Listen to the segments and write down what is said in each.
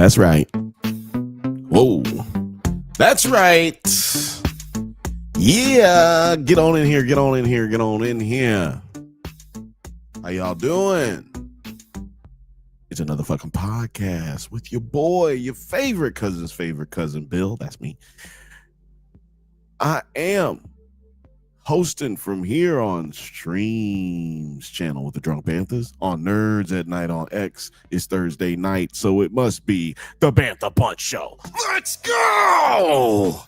That's right. Whoa. That's right. Yeah. Get on in here. Get on in here. Get on in here. How y'all doing? It's another fucking podcast with your boy, your favorite cousin's favorite cousin, Bill. That's me. I am hosting from here on Streams channel with the Drunk Banthas on Nerds at Night on X. It's Thursday night, so it must be the Bantha Punch Show. Let's go!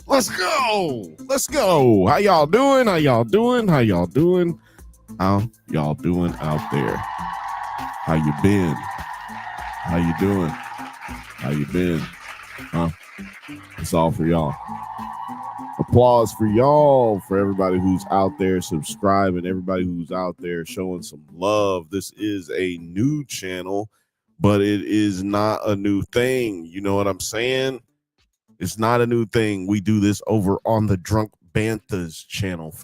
Let's go! Let's go! How y'all doing? How y'all doing? How y'all doing? How y'all doing out there? How you been? How you doing? How you been? Huh? It's all for y'all. Applause for y'all, for everybody who's out there subscribing, everybody who's out there showing some love. This is a new channel, but it is not a new thing. You know what I'm saying? It's not a new thing. We do this over on the Drunk Banthas channel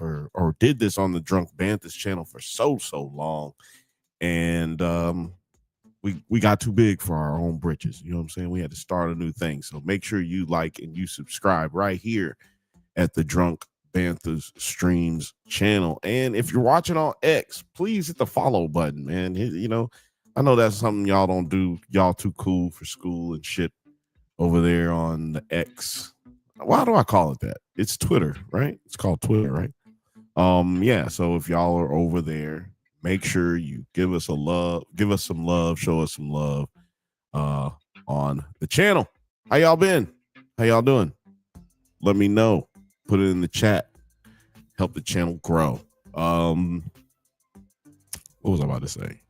did this on the Drunk Banthas channel for so long. And we got too big for our own britches. You know what I'm saying? We had to start a new thing. So make sure you like and you subscribe right here at the Drunk Banthas Streams channel. And if you're watching on X, please hit the follow button, man. You know, I know that's something y'all don't do. Y'all too cool for school and shit over there on the X. Why do I call it that? It's Twitter, right? It's called Twitter, right? Yeah, so if y'all are over there, make sure you give us some love, show us some love on the channel. How y'all been? How y'all doing? Let me know. Put it in the chat. Help the channel grow. What was I about to say?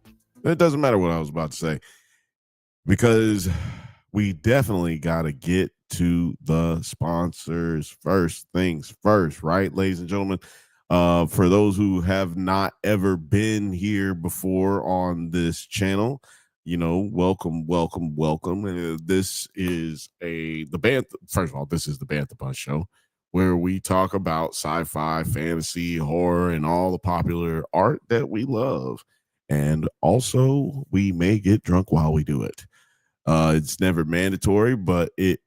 It doesn't matter what I was about to say, because we definitely got to get to the sponsors first. Things first, right, ladies and gentlemen? For those who have not ever been here before on this channel, you know, welcome. And this is the Bantha. First of all, this is the Bantha Punch Show, where we talk about sci-fi, fantasy, horror, and all the popular art that we love. And also, we may get drunk while we do it. It's never mandatory, but it's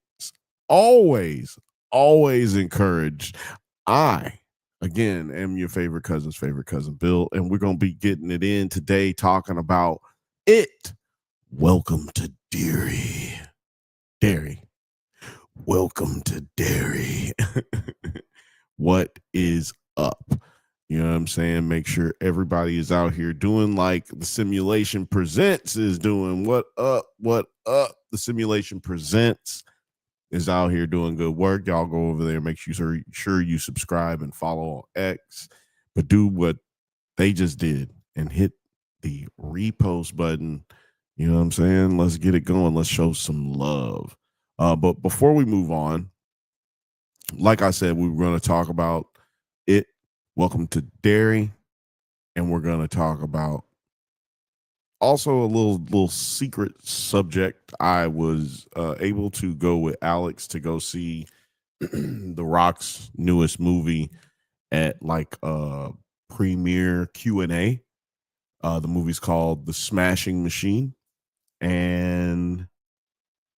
always encouraged. I, again, am your favorite cousin's favorite cousin, Bill, and we're going to be getting it in today, talking about it. Welcome to Derry. Welcome to Derry. What is up? You know what I'm saying? Make sure everybody is out here doing like the Simulation Presents is doing. What up? The Simulation Presents is out here doing good work. Y'all go over there. Make sure you subscribe and follow on X. But do what they just did and hit the repost button. You know what I'm saying? Let's get it going. Let's show some love. But before we move on, like I said, we were going to talk about it. Welcome to Derry. And we're going to talk about also a little secret subject. I was able to go with Alex to go see The Rock's newest movie at like a premiere Q&A. The movie's called The Smashing Machine. And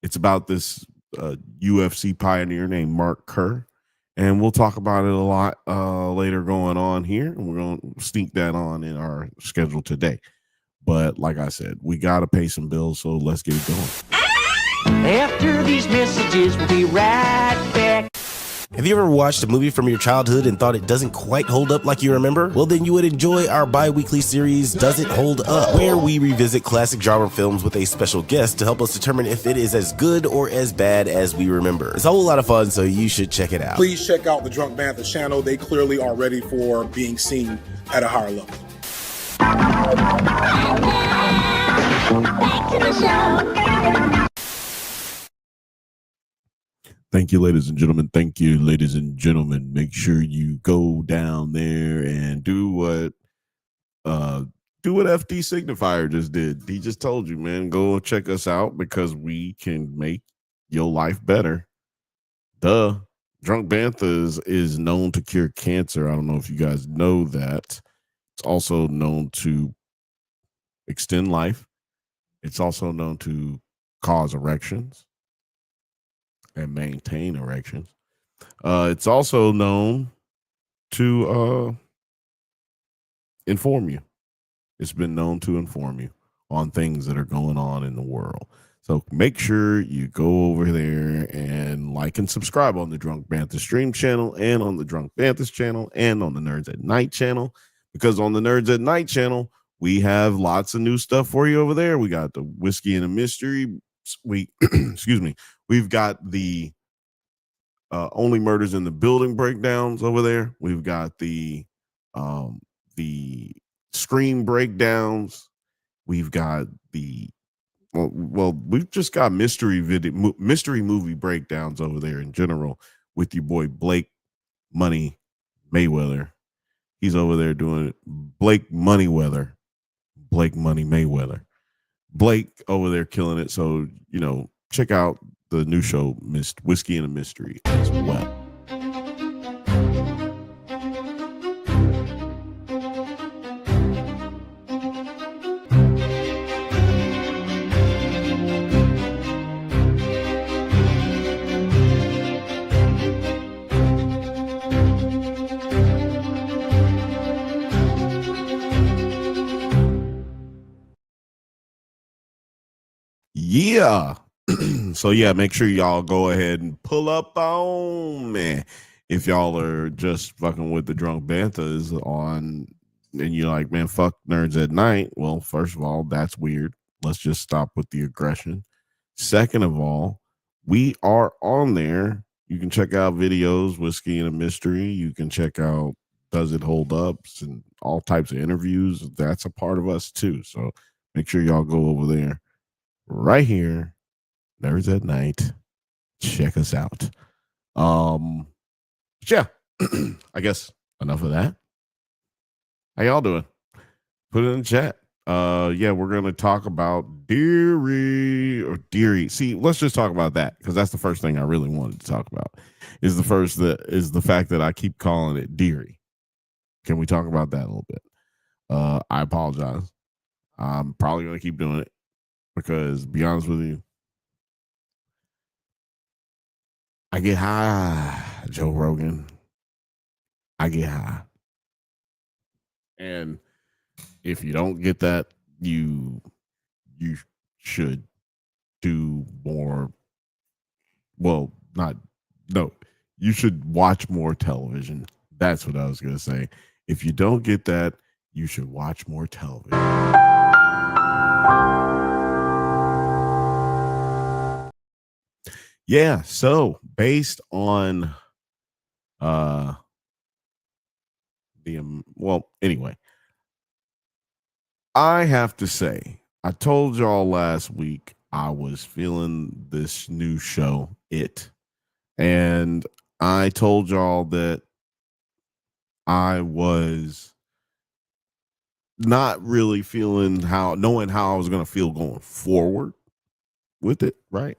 it's about this UFC pioneer named Mark Kerr. And we'll talk about it a lot later going on here. And we're going to sneak that on in our schedule today. But like I said, we got to pay some bills. So let's get it going. After these messages, we'll be right back. Have you ever watched a movie from your childhood and thought it doesn't quite hold up like you remember? Well, then you would enjoy our bi-weekly series, Does It Hold Up?, where we revisit classic genre films with a special guest to help us determine if it is as good or as bad as we remember. It's a whole lot of fun, so you should check it out. Please check out the Drunk Banthas channel. They clearly are ready for being seen at a higher level. Back to the show. Thank you, ladies and gentlemen. Thank you, ladies and gentlemen. Make sure you go down there and do what FD Signifier just did. He just told you, man, go check us out because we can make your life better. Drunk Banthas is known to cure cancer. I don't know if you guys know that. It's also known to extend life. It's also known to cause erections and maintain erections. It's also known to inform you. It's been known to inform you on things that are going on in the world. So make sure you go over there and like and subscribe on the Drunk Banthas Stream channel and on the Drunk Banthas channel and on the Nerds at Night channel. Because on the Nerds at Night channel, we have lots of new stuff for you over there. We got the Whiskey and a Mystery. Excuse me. We've got the Only Murders in the Building breakdowns over there. We've got the Scream breakdowns. We've got we've just got mystery movie breakdowns over there in general with your boy Blake Money Mayweather. He's over there doing it. Blake Money Mayweather. Blake over there killing it. So, check out the new show, Whiskey and a Mystery, as well. Yeah. So yeah, make sure y'all go ahead and pull up on me. If y'all are just fucking with the Drunk Banthas on and you're like, man, fuck Nerds at Night. Well, first of all, that's weird. Let's just stop with the aggression. Second of all, we are on there. You can check out videos, Whiskey and a Mystery. You can check out Does It Hold Ups and all types of interviews. That's a part of us too. So make sure y'all go over there. Right here, Nerds at Night. Check us out. Yeah, I guess enough of that. How y'all doing? Put it in the chat. Yeah, we're gonna talk about Derry. See, let's just talk about that because that's the first thing I really wanted to talk about. Is the fact that I keep calling it Derry. Can we talk about that a little bit? I apologize. I'm probably gonna keep doing it. Because, to be honest with you, I get high, Joe Rogan. I get high. And if you don't get that, you should do more. Well, you should watch more television. That's what I was going to say. If you don't get that, you should watch more television. Yeah, so based on anyway, I have to say, I told y'all last week I was feeling this new show, It. And I told y'all that I was not really knowing how I was going to feel going forward with it, right?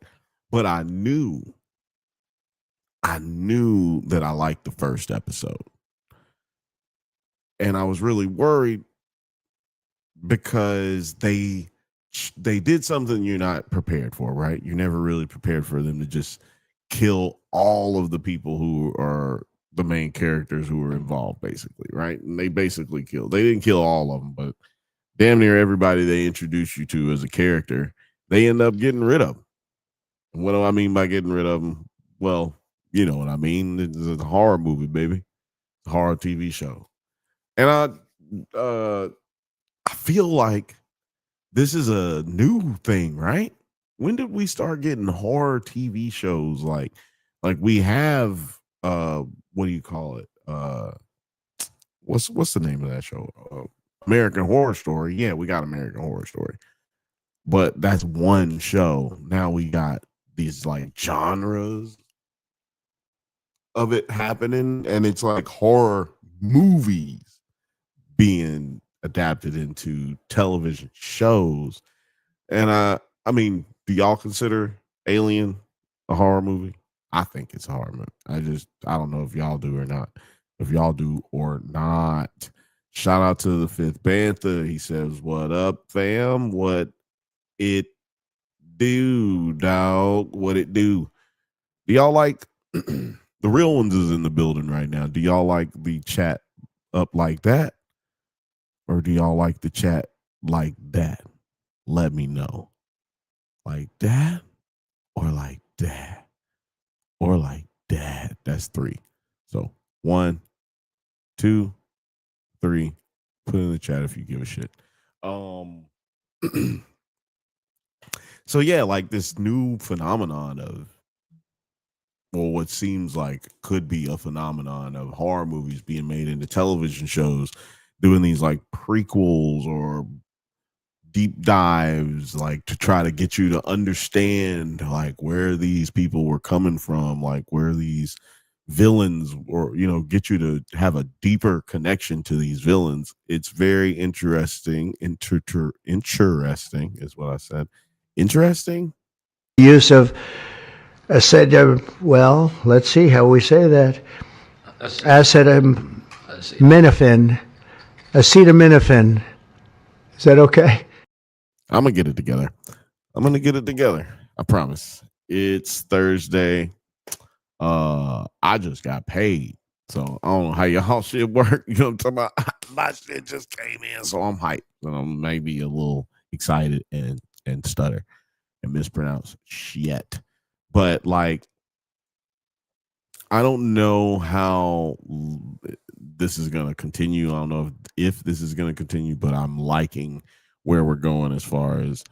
But I knew that I liked the first episode. And I was really worried because they did something you're not prepared for, right? You're never really prepared for them to just kill all of the people who are the main characters who were involved, basically, right? And they basically they didn't kill all of them, but damn near everybody they introduced you to as a character, they end up getting rid of them. What do I mean by getting rid of them? Well, you know what I mean. It's a horror movie, baby. It's a horror TV show. And I feel like this is a new thing, right? When did we start getting horror TV shows like we have what do you call it? What's the name of that show? American Horror Story. Yeah, we got American Horror Story. But that's one show. Now we got these like genres of it happening, and it's like horror movies being adapted into television shows. And I mean, do y'all consider Alien a horror movie? I think it's a horror movie. I don't know if y'all do or not. If y'all do or not. Shout out to the fifth Bantha. He says, "What up, fam? What it do, dog? What it do? Do y'all like the real ones is in the building right now? Do y'all like the chat up like that? Or do y'all like the chat like that? Let me know. Like that or like that or like that. That's 3. So 1, 2, 3. Put in the chat if you give a shit. So yeah, like this new phenomenon of, well, what seems like could be a phenomenon of horror movies being made into television shows, doing these like prequels or deep dives, like to try to get you to understand like where these people were coming from, like where these villains, or get you to have a deeper connection to these villains. It's very interesting. Interesting is what I said. Interesting. Use of well, let's see how we say that. Acetaminophen. Acetaminophen. Is that okay? I'm gonna get it together. I promise. It's Thursday. I just got paid, so I don't know how y'all shit work. You know what I'm talking about? My shit just came in, so I'm hyped, and I'm maybe a little excited and stutter and mispronounce shit. But like, I don't know how this is gonna continue. I don't know if this is gonna continue, but I'm liking where we're going as far as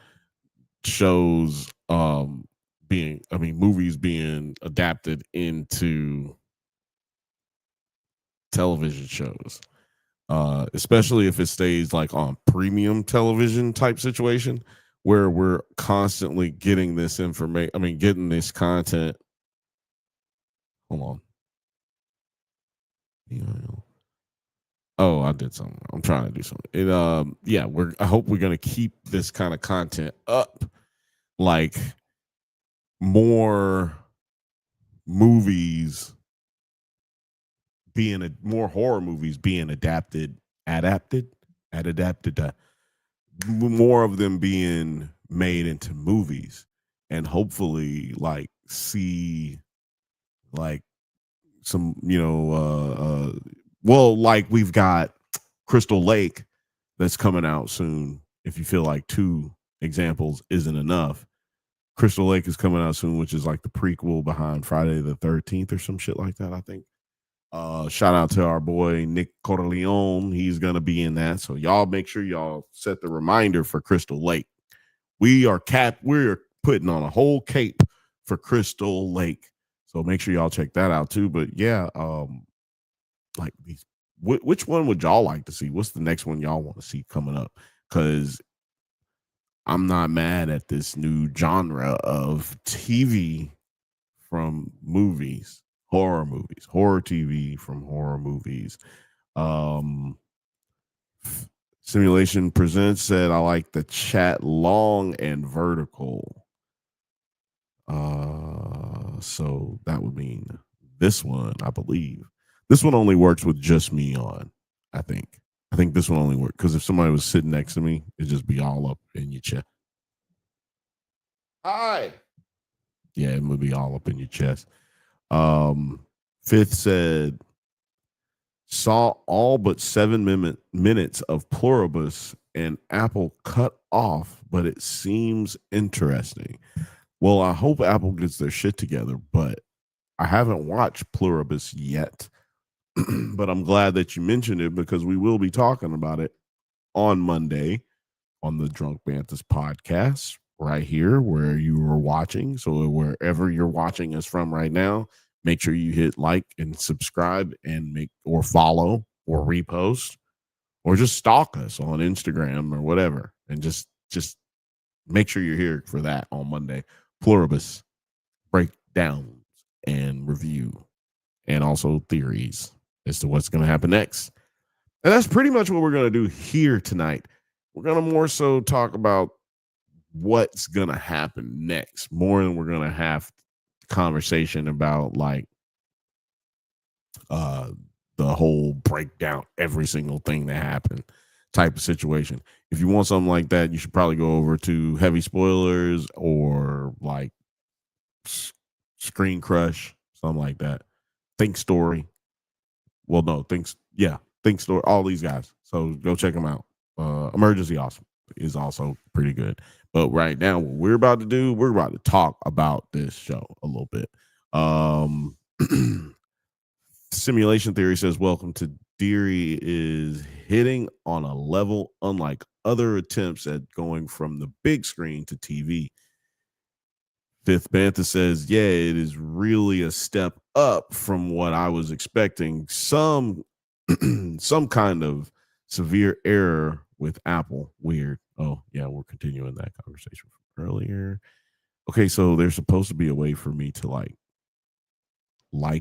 shows movies being adapted into television shows, especially if it stays like on premium television type situation where we're constantly getting this information, getting this content. Hold on. Oh, I did something. I'm trying to do something. I hope we're gonna keep this kind of content up, like more movies more horror movies being adapted, more of them being made into movies, and hopefully like see like some, like we've got Crystal Lake that's coming out soon. If you feel like 2 examples isn't enough, Crystal Lake is coming out soon, which is like the prequel behind Friday the 13th or some shit like that, I think. Shout out to our boy Nick Corleone. He's gonna be in that. So y'all make sure y'all set the reminder for Crystal Lake. We're putting on a whole cape for Crystal Lake. So make sure y'all check that out too. But yeah, like these, which one would y'all like to see? What's the next one y'all want to see coming up? Because I'm not mad at this new genre of TV from movies, horror TV from horror movies. Simulation Presents said, I like the chat long and vertical. So that would mean this one, I believe. This one only works with just me on, I think. I think this one only works because if somebody was sitting next to me, it'd just be all up in your chest. Hi. Yeah, it would be all up in your chest. Fifth said, saw all but 7 minutes of Pluribus and Apple cut off, but it seems interesting. Well, I hope Apple gets their shit together, but I haven't watched Pluribus yet. But I'm glad that you mentioned it because we will be talking about it on Monday on the Drunk Banthas podcast right here where you are watching. So wherever you're watching us from right now, make sure you hit like and subscribe and or follow or repost or just stalk us on Instagram or whatever. And just make sure you're here for that on Monday. Pluribus breakdowns and review and also theories as to what's going to happen next. And that's pretty much what we're going to do here tonight. We're going to more so talk about what's going to happen next, more than we're going to have conversation about like the whole breakdown, every single thing that happened. type of situation. If you want something like that, you should probably go over to Heavy Spoilers or like Screen Crush, something like that. Think Story. Well, no, Think Story. All these guys. So go check them out. Emergency Awesome is also pretty good. But right now, what we're about to do, we're about to talk about this show a little bit. Simulation Theory says, welcome to Derry is hitting on a level unlike other attempts at going from the big screen to TV. Fifth Banthas says, yeah, it is really a step up from what I was expecting. Some kind of severe error with Apple. Weird. Oh, yeah, we're continuing that conversation from earlier. Okay, so there's supposed to be a way for me to like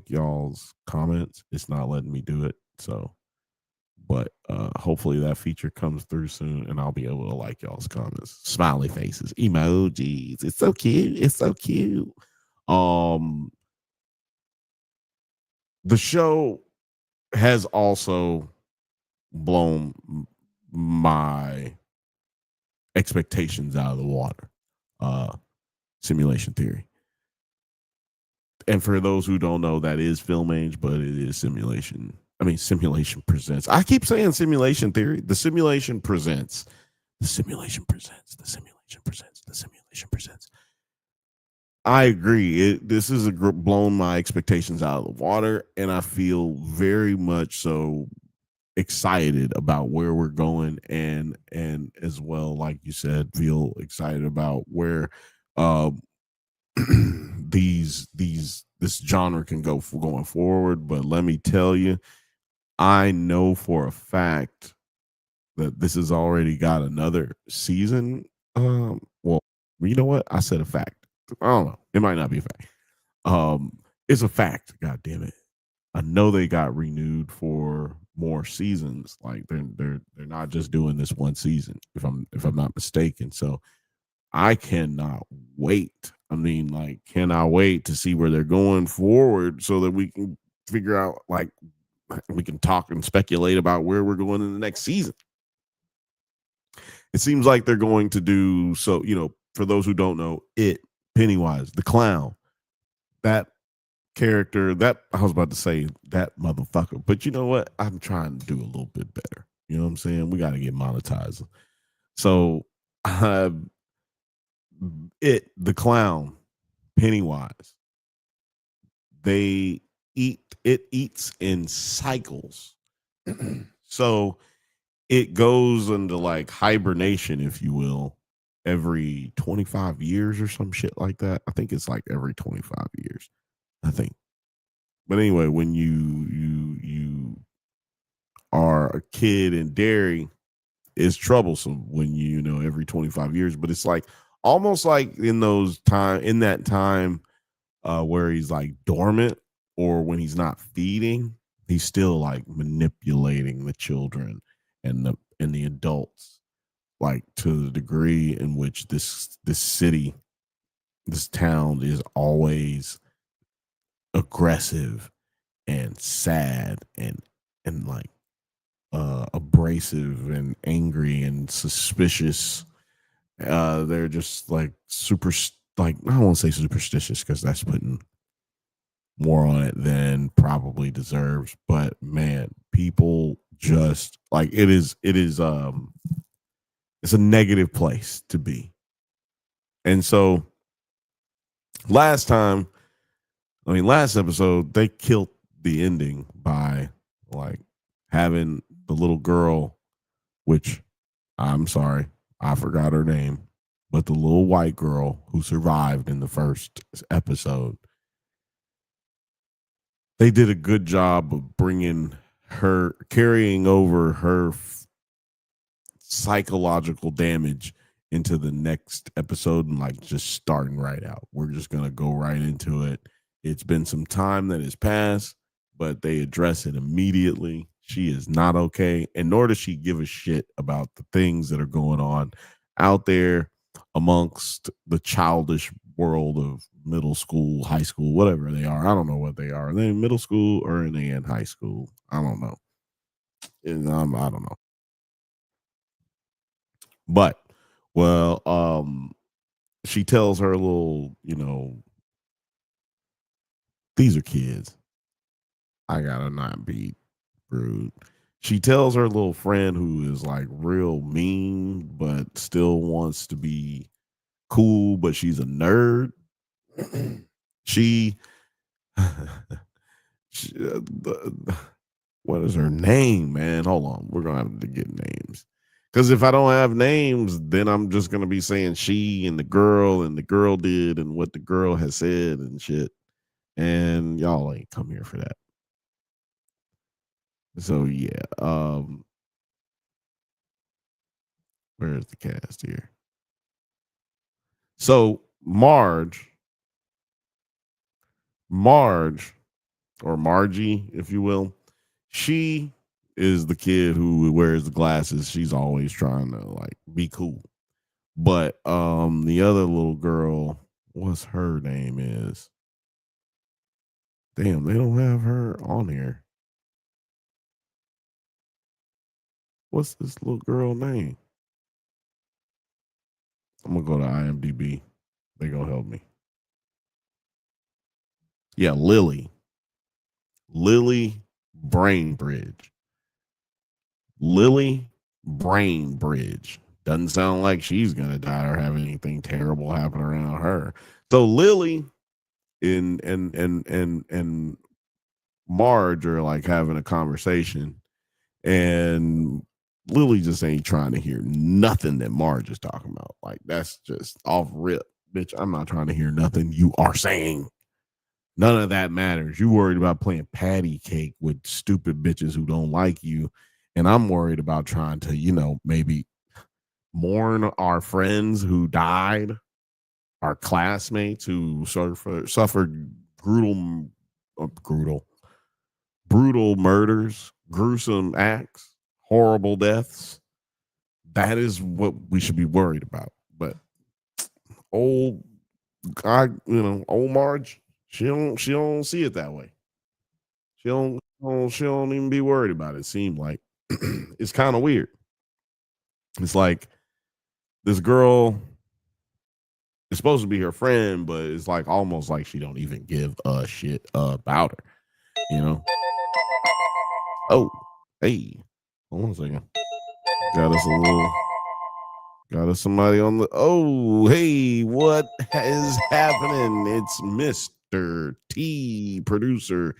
y'all's comments. It's not letting me do it. So, but hopefully that feature comes through soon and I'll be able to like y'all's comments. Smiley faces, emojis. It's so cute. It's so cute. The show has also blown my expectations out of the water. Simulation Theory. And for those who don't know, that is Film Age, but it is Simulation. I mean, Simulation Presents. I keep saying Simulation Theory. The Simulation Presents. The Simulation Presents. The Simulation Presents. The Simulation Presents. I agree. This is blown my expectations out of the water, and I feel very much so excited about where we're going, and as well, like you said, feel excited about where this genre can go for going forward. But let me tell you, I know for a fact that this has already got another season. Well, you know what? I said a fact. I don't know. It might not be a fact. It's a fact. God damn it. I know they got renewed for more seasons. Like they're not just doing this one season, if I'm not mistaken. So I cannot wait. I mean, like, cannot wait to see where they're going forward so that we can figure out, like, we can talk and speculate about where we're going in the next season. It seems like they're going to do so, for those who don't know, Pennywise, the clown, that character, that I was about to say that motherfucker, but you know what? I'm trying to do a little bit better. You know what I'm saying? We got to get monetized. So, the clown, Pennywise, it eats in cycles. So it goes into like hibernation, if you will, every 25 years or some shit like that. I think it's like every 25 years, I think. But anyway, when you are a kid in Derry, it's troublesome when every 25 years, but it's like almost like in that time where he's like dormant, or when he's not feeding, he's still like manipulating the children and the adults, like to the degree in which this city, this town is always aggressive and sad and like abrasive and angry and suspicious. They're just like super, like, I don't want to say superstitious because that's putting more on it than probably deserves. But man, people just like it's a negative place to be. And so last episode, they killed the ending by like having the little girl, which I'm sorry, I forgot her name, but the little white girl who survived in the first episode, they did a good job of carrying over her psychological damage into the next episode and like just starting right out. We're just going to go right into it. It's been some time that has passed, but they address it immediately. She is not okay, and nor does she give a shit about the things that are going on out there amongst the childish world of middle school, high school, whatever they are. I don't know what they are. Are they in middle school or are they in high school? I don't know. I don't know. But well, she tells her little, these are kids. I gotta not be rude. She tells her little friend who is like real mean, but still wants to be cool, but she's a nerd. she, what is her name, man? Hold on. We're gonna have to get names. Because if I don't have names, then I'm just gonna be saying she and the girl did and what the girl has said and shit. And y'all ain't come here for that. So yeah, where's the cast here? So Marge or Margie, if you will, she is the kid who wears the glasses. She's always trying to like be cool. But the other little girl, what's her name is? Damn, they don't have her on here. What's this little girl name? I'm gonna go to IMDb. They gonna help me. Yeah, Lily Brainbridge. Lily Brainbridge. Doesn't sound like she's gonna die or have anything terrible happen around her. So Lily and Marge are like having a conversation, and Lily just ain't trying to hear nothing that Marge is talking about. Like, that's just off rip. Bitch, I'm not trying to hear nothing you are saying. None of that matters. You worried about playing patty cake with stupid bitches who don't like you. And I'm worried about trying to, maybe mourn our friends who died, our classmates who suffered brutal murders, gruesome acts, horrible deaths. That is what we should be worried about. But old Marge, she don't see it that way. She don't even be worried about it. Seemed like it's kind of weird. It's like this girl is supposed to be her friend, but it's like almost like she don't even give a shit about her. Oh, hey, hold on a second. Got us somebody on the. Oh, hey, what is happening? It's Mr. T, producer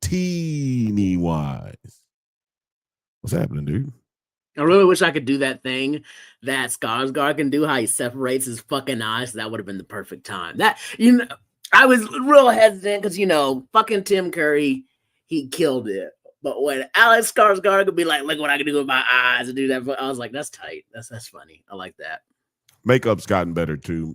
Teeny Wise. What's happening, dude? I really wish I could do that thing that Skarsgård can do, how he separates his fucking eyes. That would have been the perfect time. I was real hesitant because, fucking Tim Curry, he killed it. But when Alex Skarsgård could be like, look what I can do with my eyes and do that, I was like, that's tight. That's funny. I like that. Makeup's gotten better too.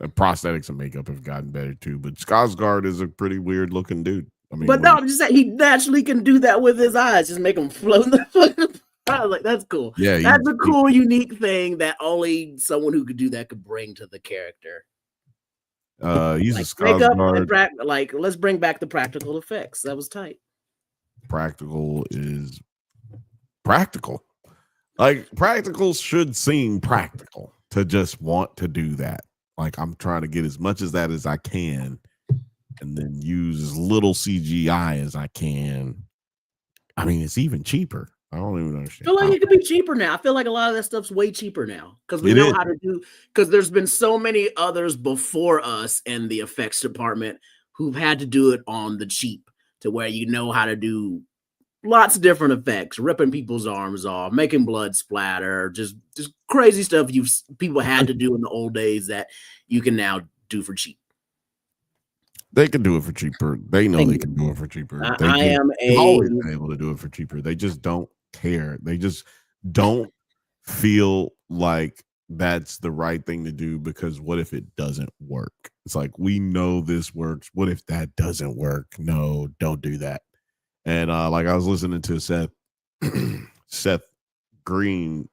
Prosthetics and makeup have gotten better too. But Skarsgård is a pretty weird looking dude. I'm just saying he naturally can do that with his eyes, just make them float in the fucking. I was like, that's cool. Yeah, that's a cool, unique thing that only someone who could do that could bring to the character. He's a Skarsgård. Let's bring back the practical effects. That was tight. Practical is practical. Like, practical should seem practical to just want to do that. Like, I'm trying to get as much as that as I can and then use as little CGI as I can. I mean, it's even cheaper. I don't even understand. I feel like it could be cheaper now. I feel like a lot of that stuff's way cheaper now because we know how to do. Because there's been so many others before us in the effects department who've had to do it on the cheap, to where you know how to do lots of different effects, ripping people's arms off, making blood splatter, just crazy stuff people had to do in the old days that you can now do for cheap. They can do it for cheaper. They know they can do it for cheaper. They've always been able to do it for cheaper. They just don't care. They just don't feel like that's the right thing to do, because what if it doesn't work? It's like, we know this works. What if that doesn't work? No, don't do that. And like, I was listening to Seth Rogen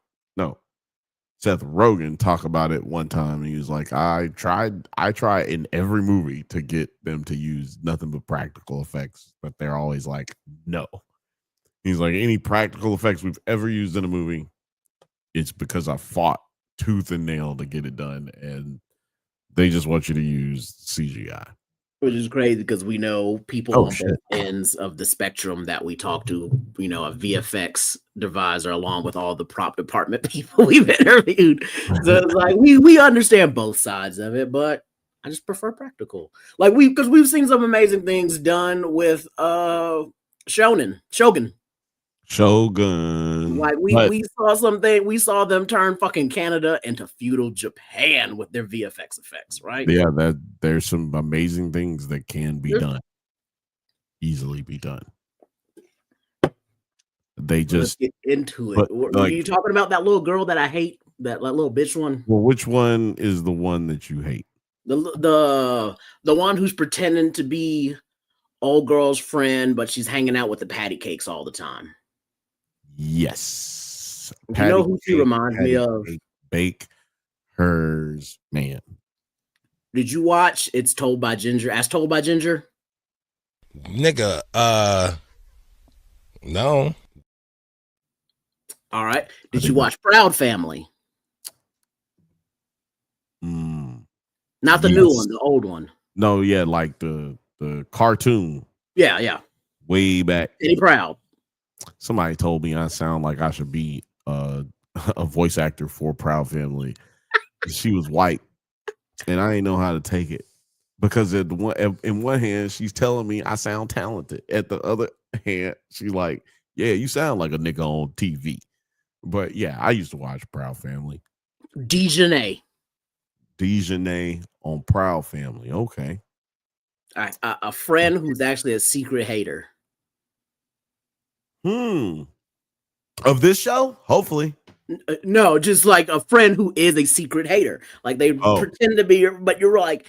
talk about it one time. He was like, I try in every movie to get them to use nothing but practical effects, but they're always like, no. He's like, any practical effects we've ever used in a movie, it's because I fought tooth and nail to get it done, and they just want you to use CGI. Which is crazy because we know people Oh, on shit. both ends of the spectrum that we talk to, you know, a VFX advisor along with all the prop department people we've interviewed. So it's like we understand both sides of it, but I just prefer practical. Like because we've seen some amazing things done with Shogun. Like we saw something, we saw them turn fucking Canada into feudal Japan with their VFX effects, right? Yeah, there's some amazing things that can be done, easily be done. They Let's just get into it. Are you talking about that little girl that I hate? That little bitch one? Well, which one is the one that you hate? The one who's pretending to be old girl's friend, but she's hanging out with the patty cakes all the time. Yes. You know who she reminds me of? Bake hers, man. Did you watch It's Told by Ginger? As Told by Ginger? Nigga, no. All right. Did you watch Proud Family? Not the new one, the old one. No, yeah, like the cartoon. Yeah. Way back. Penny Proud. Somebody told me I sound like I should be a voice actor for Proud Family. She was white, and I didn't know how to take it because in one hand she's telling me I sound talented. At the other hand, she's like, "Yeah, you sound like a nigga on TV." But yeah, I used to watch Proud Family. Dejanay on Proud Family. Okay. All right, a friend who's actually a secret hater. Of this show? Hopefully. No, just like a friend who is a secret hater. Like they pretend to be, but you're like,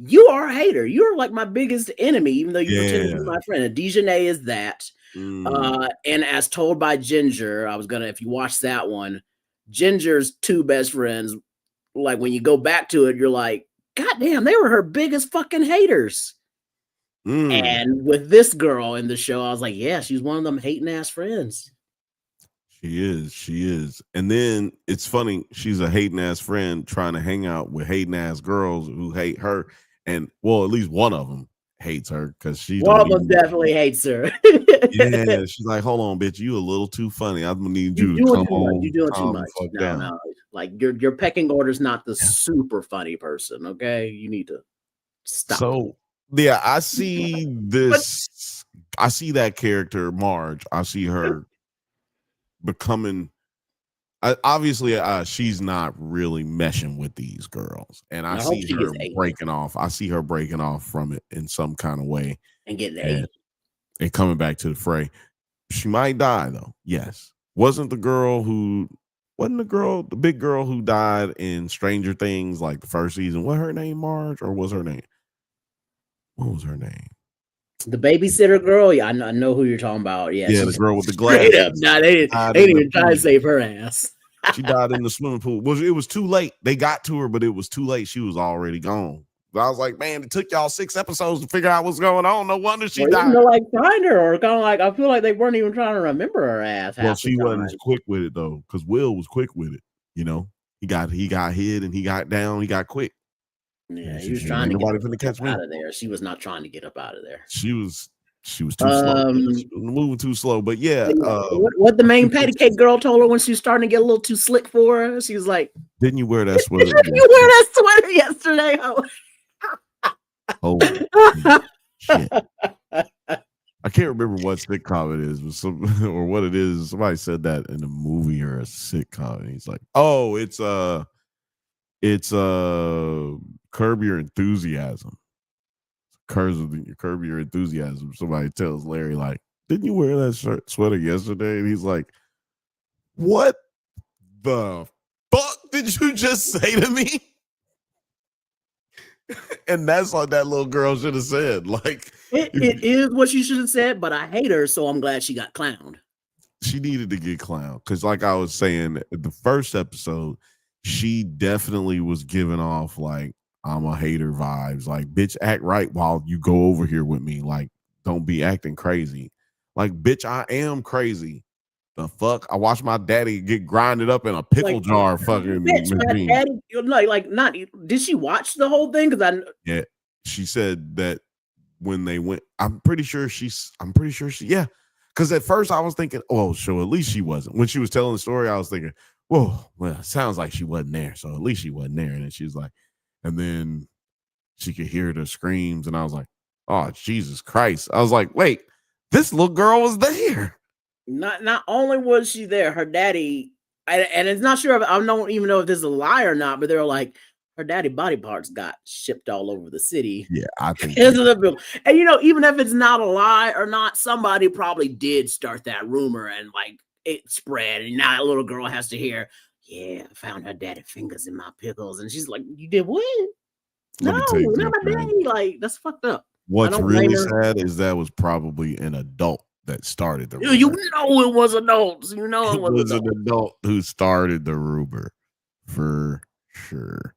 you are a hater. You're like my biggest enemy, even though you pretend to be my friend. And Dejanay is that. And As Told by Ginger, if you watch that one, Ginger's two best friends, like when you go back to it, you're like, God damn, they were her biggest fucking haters. And with this girl in the show, I was like, yeah, she's one of them hating ass friends. She is. And then it's funny, she's a hating ass friend trying to hang out with hating ass girls who hate her. And well, at least one of them hates her because one of them definitely hates her. Yeah, she's like, hold on, bitch, you a little too funny. I'm gonna need you to come on. You're doing too much. No. Like your pecking order's not the super funny person. Okay, you need to stop. So yeah, I see this. I see that character, Marge. I see her becoming. Obviously, she's not really meshing with these girls, and I see her breaking off. I see her breaking off from it in some kind of way and getting and coming back to the fray. She might die though. Yes, wasn't the big girl who died in Stranger Things, like the first season? What her name, Marge, or was her name? What was her name? The babysitter girl? Yeah, I know who you're talking about. Yeah, the girl with the glasses. No, they didn't even try to save her ass. She died in the swimming pool. It was too late. They got to her, but it was too late. She was already gone. But I was like, man, it took y'all 6 episodes to figure out what's going on. No wonder she died. Like find her, or kind of like I feel like they weren't even trying to remember her ass. Well, she wasn't as quick with it though, because Will was quick with it. You know, he got hit and he got down. He got quick. Yeah, he was trying to get out of there. She was not trying to get up out of there. She was too slow. She was moving too slow. But yeah, what the main patty cake girl told her when she was starting to get a little too slick for her, she was like, "Didn't you wear that sweater? Didn't you wear that sweater yesterday?" Oh, shit. I can't remember what sitcom it is, or what it is. Somebody said that in a movie or a sitcom. And he's like, "Oh, it's Curb Your Enthusiasm." Curb Your Enthusiasm. Somebody tells Larry, like, "Didn't you wear that sweater yesterday?" And he's like, "What the fuck did you just say to me?" And that's what that little girl should have said. Like, it is what she should have said, but I hate her, so I'm glad she got clowned. She needed to get clowned because, like I was saying, the first episode, she definitely was giving off like, I'm a hater vibes. Like, bitch, act right while you go over here with me. Like, don't be acting crazy. Like, bitch, I am crazy. The fuck? I watched my daddy get grinded up in a pickle Like, jar fucking bitch, my machine. daddy, like not. Did she watch the whole thing? Because Yeah, she said that when they went, I'm pretty sure she, yeah. Because at first I was thinking, oh, so at least she wasn't. When she was telling the story, I was thinking, whoa, well, it sounds like she wasn't there. So at least she wasn't there. And then she's like, and then she could hear the screams. And I was like, oh, Jesus Christ. I was like, wait, this little girl was there. Not only was she there, her daddy, and it's not sure if I don't even know if this is a lie or not, but they're like, her daddy body parts got shipped all over the city. Yeah, I think. And even if it's not a lie or not, somebody probably did start that rumor and like it spread, and now that little girl has to hear, yeah, I found her daddy fingers in my pickles, and she's like, you did what? No, not my daddy. Like, that's fucked up. What's really sad is that was probably an adult that started the rumor. You know it was adults. You know it was an adult who started the rumor for sure.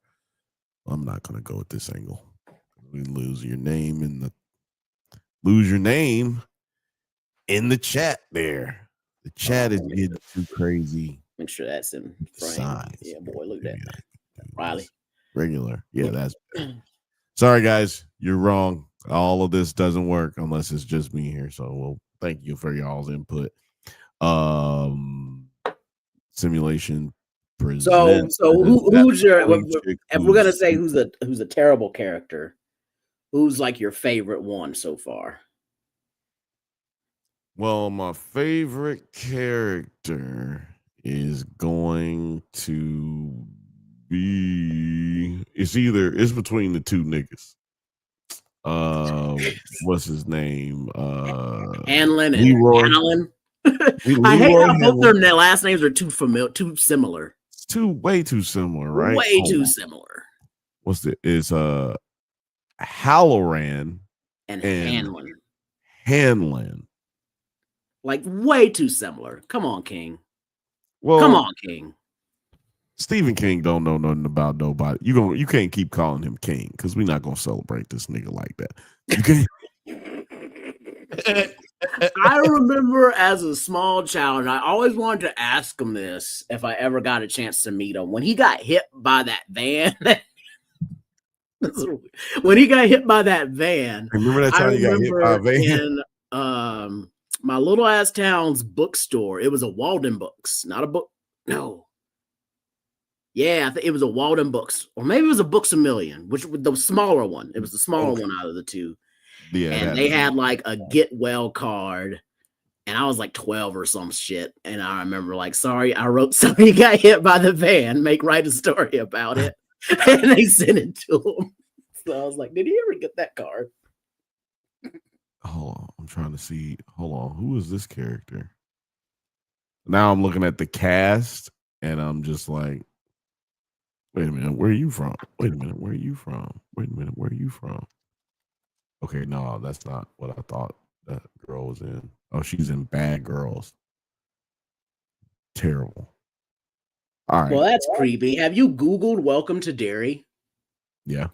I'm not gonna go with this angle. We lose your name in the chat there. The chat is getting too crazy. Make sure that's in frame. Yeah, boy, look at that. Riley. Regular. Yeah, that's sorry guys, you're wrong. All of this doesn't work unless it's just me here. So well, thank you for y'all's input. Simulation present. So who's your if we're gonna say who's a terrible character, who's like your favorite one so far? Well, my favorite character is going to be it's between the two niggas. What's his name? Hanlon and Leroy. Hanlon. I hate how both their last names are too similar. It's way too similar, right? Way too similar. Is Halloran and Hanlon. Hanlon. Like way too similar. Come on, King. Well, come on, King. Stephen King don't know nothing about nobody. You can't keep calling him King because we're not gonna celebrate this nigga like that. You can't. I remember as a small child, and I always wanted to ask him this if I ever got a chance to meet him. When he got hit by that van, Remember that time you got hit by a van? In my little ass town's bookstore. It was a Walden Books, not a book. No. Yeah, I think it was a Walden Books, or maybe it was a Books A Million, which was the smaller one. It was the smaller one out of the two. Yeah, and they had like a get well card, and I was like 12 or some shit. And I remember like, sorry, I wrote somebody got hit by the van. Write a story about it, and they sent it to him. So I was like, did he ever get that card? Hold on, I'm trying to see. Hold on, who is this character? Now I'm looking at the cast, and I'm just like, wait a minute, where are you from? Wait a minute, where are you from? Wait a minute, where are you from? Okay, no, that's not what I thought that girl was in. Oh, she's in Bad Girls. Terrible. All right. Well, that's creepy. Have you Googled Welcome to Derry? Yeah.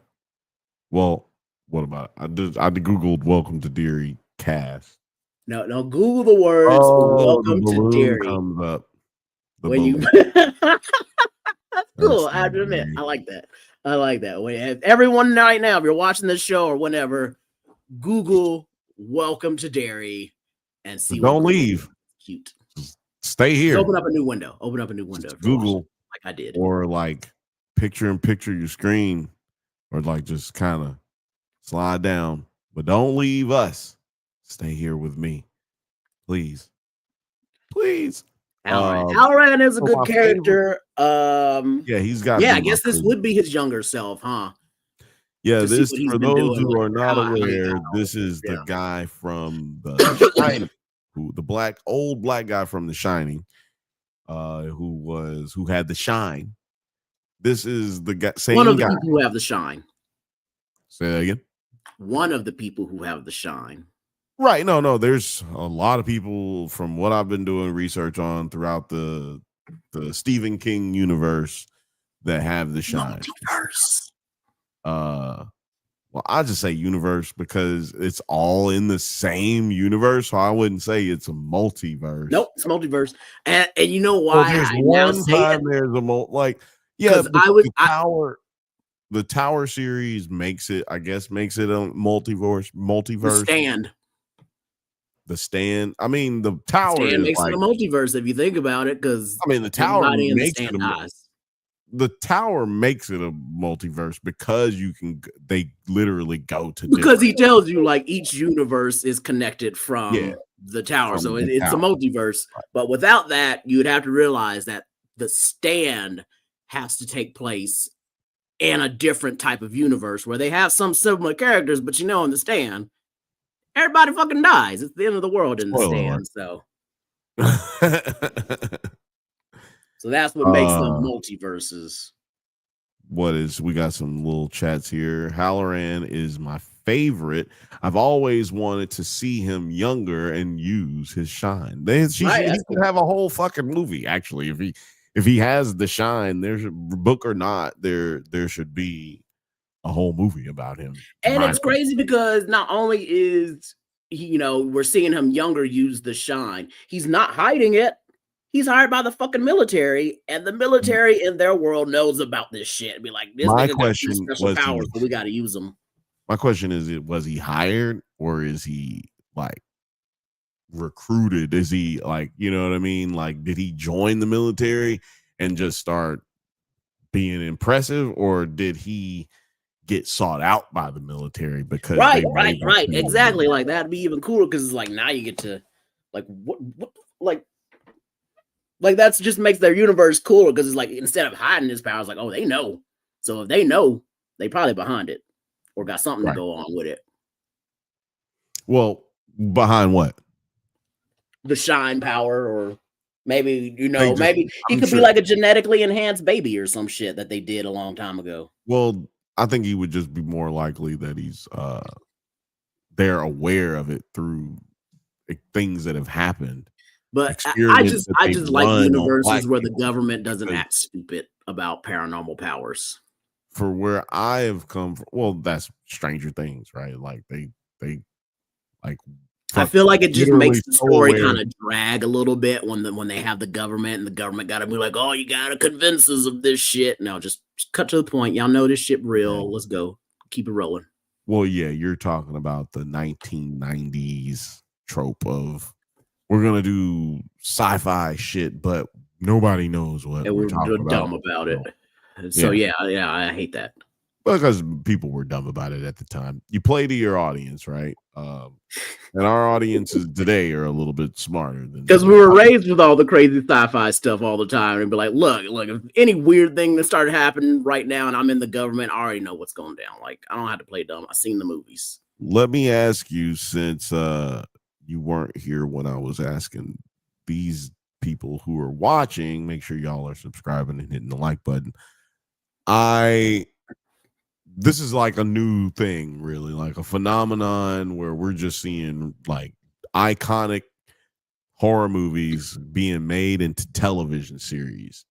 Well, what about I Googled Welcome to Derry cast. No, Google the words Welcome to Derry. Comes up. When you that's cool. I have to admit, I like that. Everyone right now, if you're watching this show or whenever, Google Welcome to Derry and see. Don't leave. Cute. Just stay here. Open up a new window. Google like I did. Or like picture your screen, or like just kind of slide down. But don't leave us. Stay here with me. Please. Halloran is a good character. Yeah, he's got. Yeah, I guess this would be his younger self, huh? Yeah, this for those who are not aware, this is the guy from The Shining, the old black guy from The Shining, who had the shine. This is the guy. One of the people who have the shine. Say that again. One of the people who have the shine. Right. No. There's a lot of people from what I've been doing research on throughout the Stephen King universe that have the shine. Well, I just say universe because it's all in the same universe. So I wouldn't say it's a multiverse. Nope, it's multiverse. And you know Well, why there's I now one say it? time there's a yeah, 'Cause the Tower series makes it a multiverse. The Stand. I mean, the Tower Stand is makes like, it a multiverse if you think about it, because I mean, the Tower everybody in the makes it Stand dies. the Tower makes it a multiverse because they literally go to Because he different, tells you like each universe is connected from yeah, the Tower, from so the it's a Tower. multiverse. Right. But without that, you would have to realize that the Stand has to take place in a different type of universe where they have some similar characters, but in the Stand, everybody fucking dies. It's the end of the world in the Spoiler Stand. So alert. that's what makes them multiverses. We got some little chats here. Halloran is my favorite. I've always wanted to see him younger and use his shine. He could have a whole fucking movie, actually. If he has the shine, there's a book or not, there should be a whole movie about him. And it's crazy because not only is he, we're seeing him younger use the shine, he's not hiding it. He's hired by the fucking military, and the military in their world knows about this shit. And be like, this nigga got these special powers, so we got to use them. My question is, was he hired or is he like recruited? Is he like, you know what I mean? Like, did he join the military and just start being impressive, or did he get sought out by the military because right, exactly, like that'd be even cooler because it's like now you get to like what like that's just makes their universe cooler because it's like instead of hiding his powers, like, oh, they know, so if they know, they probably behind it or got something to go on with it. Well, behind what? The shine power, or maybe maybe he could be like a genetically enhanced baby or some shit that they did a long time ago. Well, I think he would just be more likely that he's they're aware of it through things that have happened. But I just like universes where the government doesn't act stupid about paranormal powers. For where I have come from, well, that's Stranger Things, right? Like they like. I feel like it just makes the story kind of drag a little bit when they have the government and the government got to be like, oh, you got to convince us of this shit. No, just cut to the point. Y'all know this shit real. Yeah. Let's go. Keep it rolling. Well, yeah, you're talking about the 1990s trope of we're going to do sci-fi shit, but nobody knows what we're talking dumb about it. So, yeah, I hate that. Because people were dumb about it at the time. You play to your audience, right? And our audiences today are a little bit smarter than because we were raised with all the crazy sci-fi stuff all the time, and be like, look, if any weird thing that started happening right now, and I'm in the government, I already know what's going down. Like, I don't have to play dumb. I've seen the movies. Let me ask you, since you weren't here when I was asking these people who are watching, make sure y'all are subscribing and hitting the like button. This is like a new thing, really, like a phenomenon where we're just seeing like iconic horror movies being made into television series.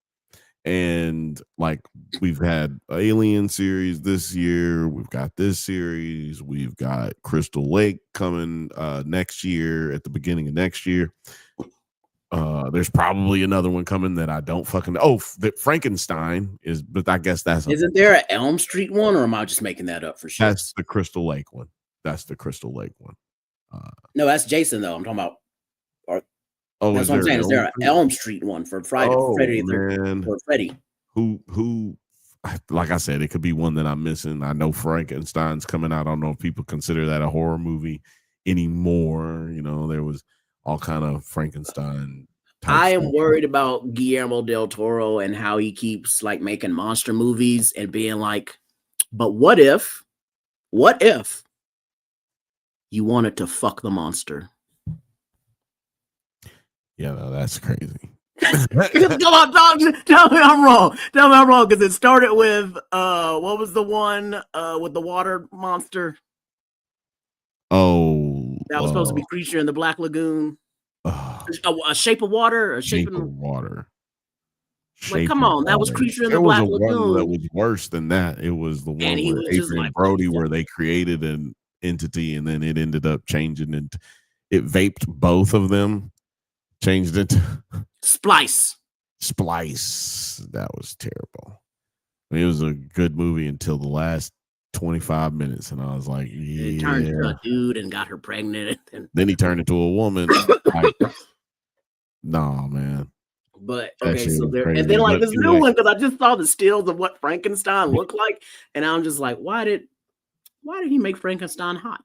And like we've had Alien series this year, we've got this series, we've got Crystal Lake coming next year, at the beginning of next year. There's probably another one coming that I don't fucking know. Oh, that Frankenstein is, but I guess that's isn't there an Elm Street one, or am I just making that up for sure? That's the Crystal Lake one. No, that's Jason though. I'm talking about. That's what I'm saying. Is there an Elm Street one for Friday? Freddy, or Freddy? Who? Like I said, it could be one that I'm missing. I know Frankenstein's coming out. I don't know if people consider that a horror movie anymore. There was all kind of Frankenstein. I am worried about Guillermo del Toro and how he keeps like making monster movies and being like, but what if you wanted to fuck the monster? Yeah, no, that's crazy. Come on, tell me I'm wrong. Because it started with what was the one with the water monster? Oh, that was supposed to be Creature in the Black Lagoon. A Shape of Water, or Shape of Water. Like, Shape come of on, that was Water. Creature in the There was Black a one that Lagoon, was worse than that. It was the and one he where was just Adrian like, Brody, where they created an entity and then it ended up changing and it vaped both of them, changed it to Splice. Splice. That was terrible. I mean, it was a good movie until the last 25 minutes, and I was like, It turned into yeah. a dude and got her pregnant. Then he turned into a woman. Like, nah, man. But That okay, shit so was there, and crazy. then like But this new anyway, one, because I just saw the stills of what Frankenstein looked like, and I'm just like, why did he make Frankenstein hot?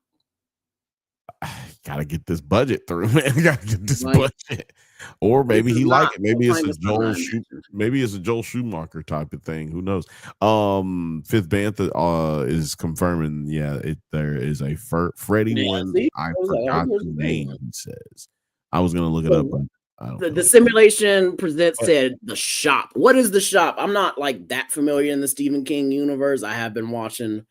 gotta get this budget through, man. Gotta get this Like, budget. Or maybe this is he like not it. Maybe it's a Frankenstein Joel I imagined. maybe it's a Joel Schumacher type of thing. Who knows? Fifth Bantha is confirming, there is a Freddy Yeah, one. see? I I was like, forgot where's the the name, one? he says. I was gonna look it up, but I don't The feel like simulation presents But- said The Shop. What is The Shop? I'm not like that familiar in the Stephen King universe. I have been watching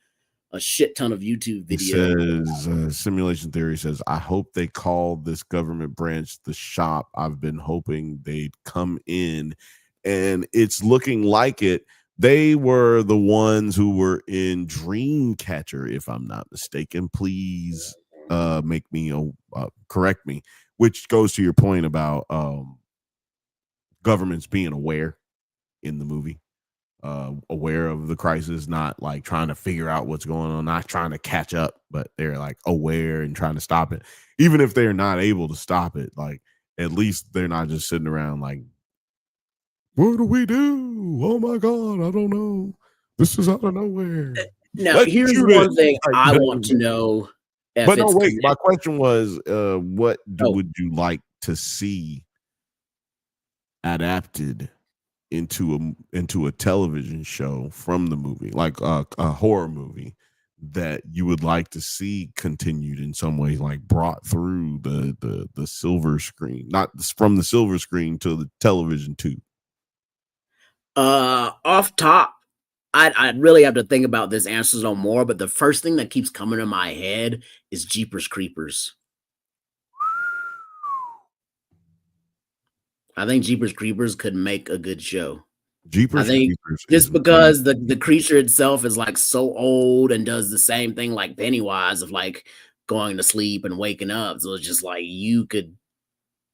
a shit ton of YouTube It videos. says simulation theory says, I hope they call this government branch the shop. I've been hoping they'd come in, and it's looking like it. They were the ones who were in Dreamcatcher, if I'm not mistaken. Please make me correct me, which goes to your point about governments being aware in the movie. Aware of the crisis, not like trying to figure out what's going on, not trying to catch up, but they're like aware and trying to stop it. Even if they're not able to stop it, like at least they're not just sitting around like, what do we do? Oh my God, I don't know. This is out of nowhere. Now, Let's here's shoot one it. thing Like, I no. want to know. If But no, it's wait. My connected. question was, what Oh. would you like to see adapted into a television show from the movie, like a horror movie that you would like to see continued in some way, like brought through the silver screen, not from the silver screen to the television too. Off top, I'd really have to think about this answer no more, but the first thing that keeps coming to my head is Jeepers Creepers. I think Jeepers Creepers could make a good show. Jeepers I think Creepers just is because the creature itself is like so old and does the same thing like Pennywise of like going to sleep and waking up. So it's just like you could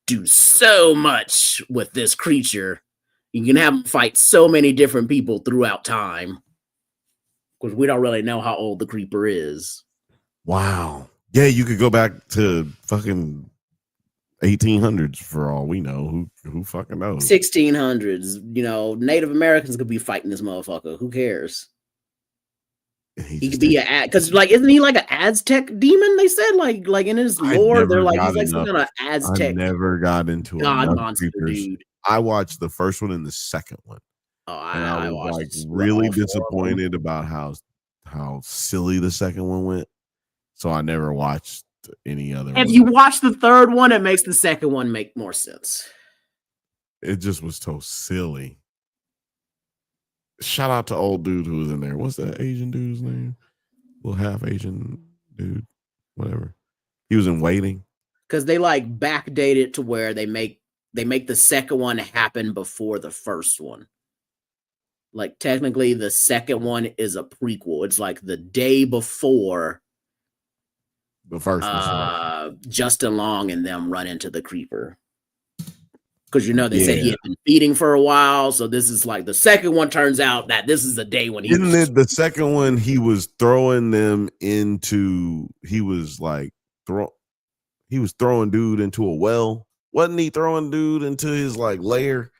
do so much with this creature. You can have him fight so many different people throughout time. Because we don't really know how old the creeper is. wow. Yeah, you could go back to fucking 1800s for all we know. Who fucking knows? 1600s, you know, Native Americans could be fighting this motherfucker. Who cares? He could be because like isn't he like an Aztec demon? They said like in his lore, they're like he's like some kind of Aztec. I never got into God monster, dude. I watched the first one and the second one. Oh, And I was watched like all really 4 of them. disappointed about how silly the second one went. So I never watched any other If one. you watch the third one, it makes the second one make more sense. It just was so silly. Shout out to old dude who was in there. What's that Asian dude's name? Well, half Asian dude, whatever. He was in Waiting. Because they like backdate it to where they make the second one happen before the first one. Like technically the second one is a prequel. It's like the day before The first one. Justin Long and them run into the creeper. Because you know they said he Yeah. had been feeding for a while, so this is like the second one. Turns out that this is the day when he Isn't it the second one? He was throwing them into. He was throwing dude into a well. Wasn't he throwing dude into his like lair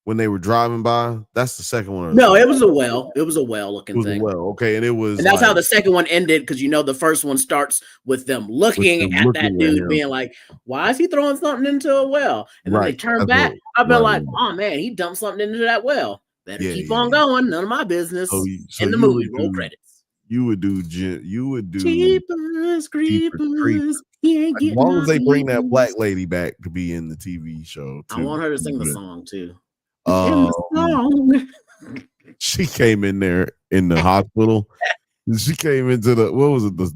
when they were driving by? That's the second one. No, it was a well. It was a well looking It was a thing. well. Okay, and it was. And that's how like- the second one ended, because you know the first one starts with them looking at that dude him. being like, why is he throwing something into a well? And then they Right, turn that's back. what- I've been right, like, right. oh man, he dumped something into that well. Better Yeah, keep yeah, on yeah. going. None of my business. So In the you movie, would roll do- credits. You would do. Jeepers, creepers. He ain't As getting long as they bring that nothing. black lady back to be in the TV show. I too. want her to sing the But, song too. In the song. She came in there in the hospital. She came into the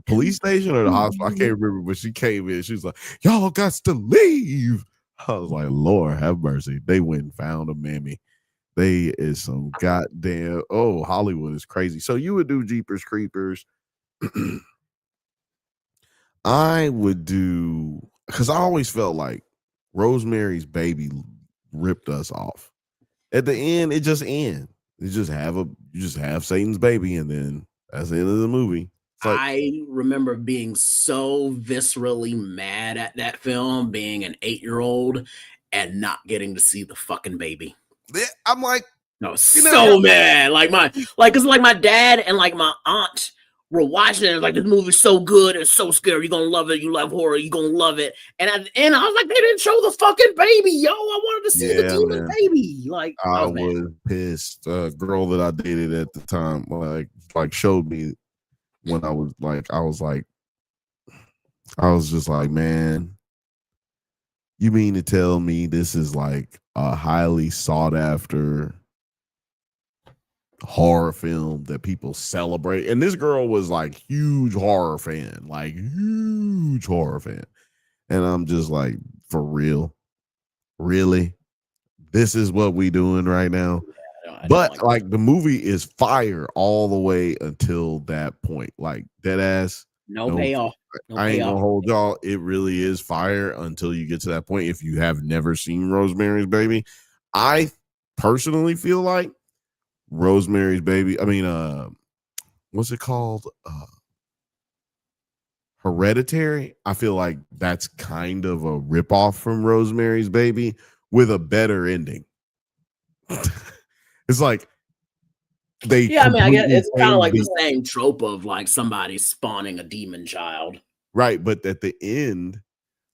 police station or the hospital? I can't remember, but she came in. She was like, y'all got to leave. I was like, Lord have mercy. They went and found a mammy. They is some goddamn Hollywood is crazy. So you would do Jeepers Creepers. I would do because I always felt like Rosemary's Baby ripped us off. At the end, it just ends. You just have Satan's baby, and then that's the end of the movie. It's like, I remember being so viscerally mad at that film, being an 8-year-old and not getting to see the fucking baby. I'm like, No, so mad. Cause my dad and like my aunt were watching it. Like, this movie's so good and so scary. You're gonna love it. You love horror. You're gonna love it. And at the end, I was like, they didn't show the fucking baby, yo. I wanted to see the demon baby. Like, I was pissed. A girl that I dated at the time, like showed me when I was just like, man, you mean to tell me this is like a highly sought after horror film that people celebrate? And this girl was like huge horror fan. And I'm just like, for real? Really? This is what we doing right now? But like the movie is fire all the way until that point. Like dead ass. No payoff. I ain't gonna hold y'all. It really is fire until you get to that point. If you have never seen Rosemary's Baby, I personally feel like Rosemary's Baby. I mean, what's it called? Hereditary. I feel like that's kind of a ripoff from Rosemary's Baby with a better ending. It's like I guess it's kind of like the same trope of like somebody spawning a demon child. Right, but at the end,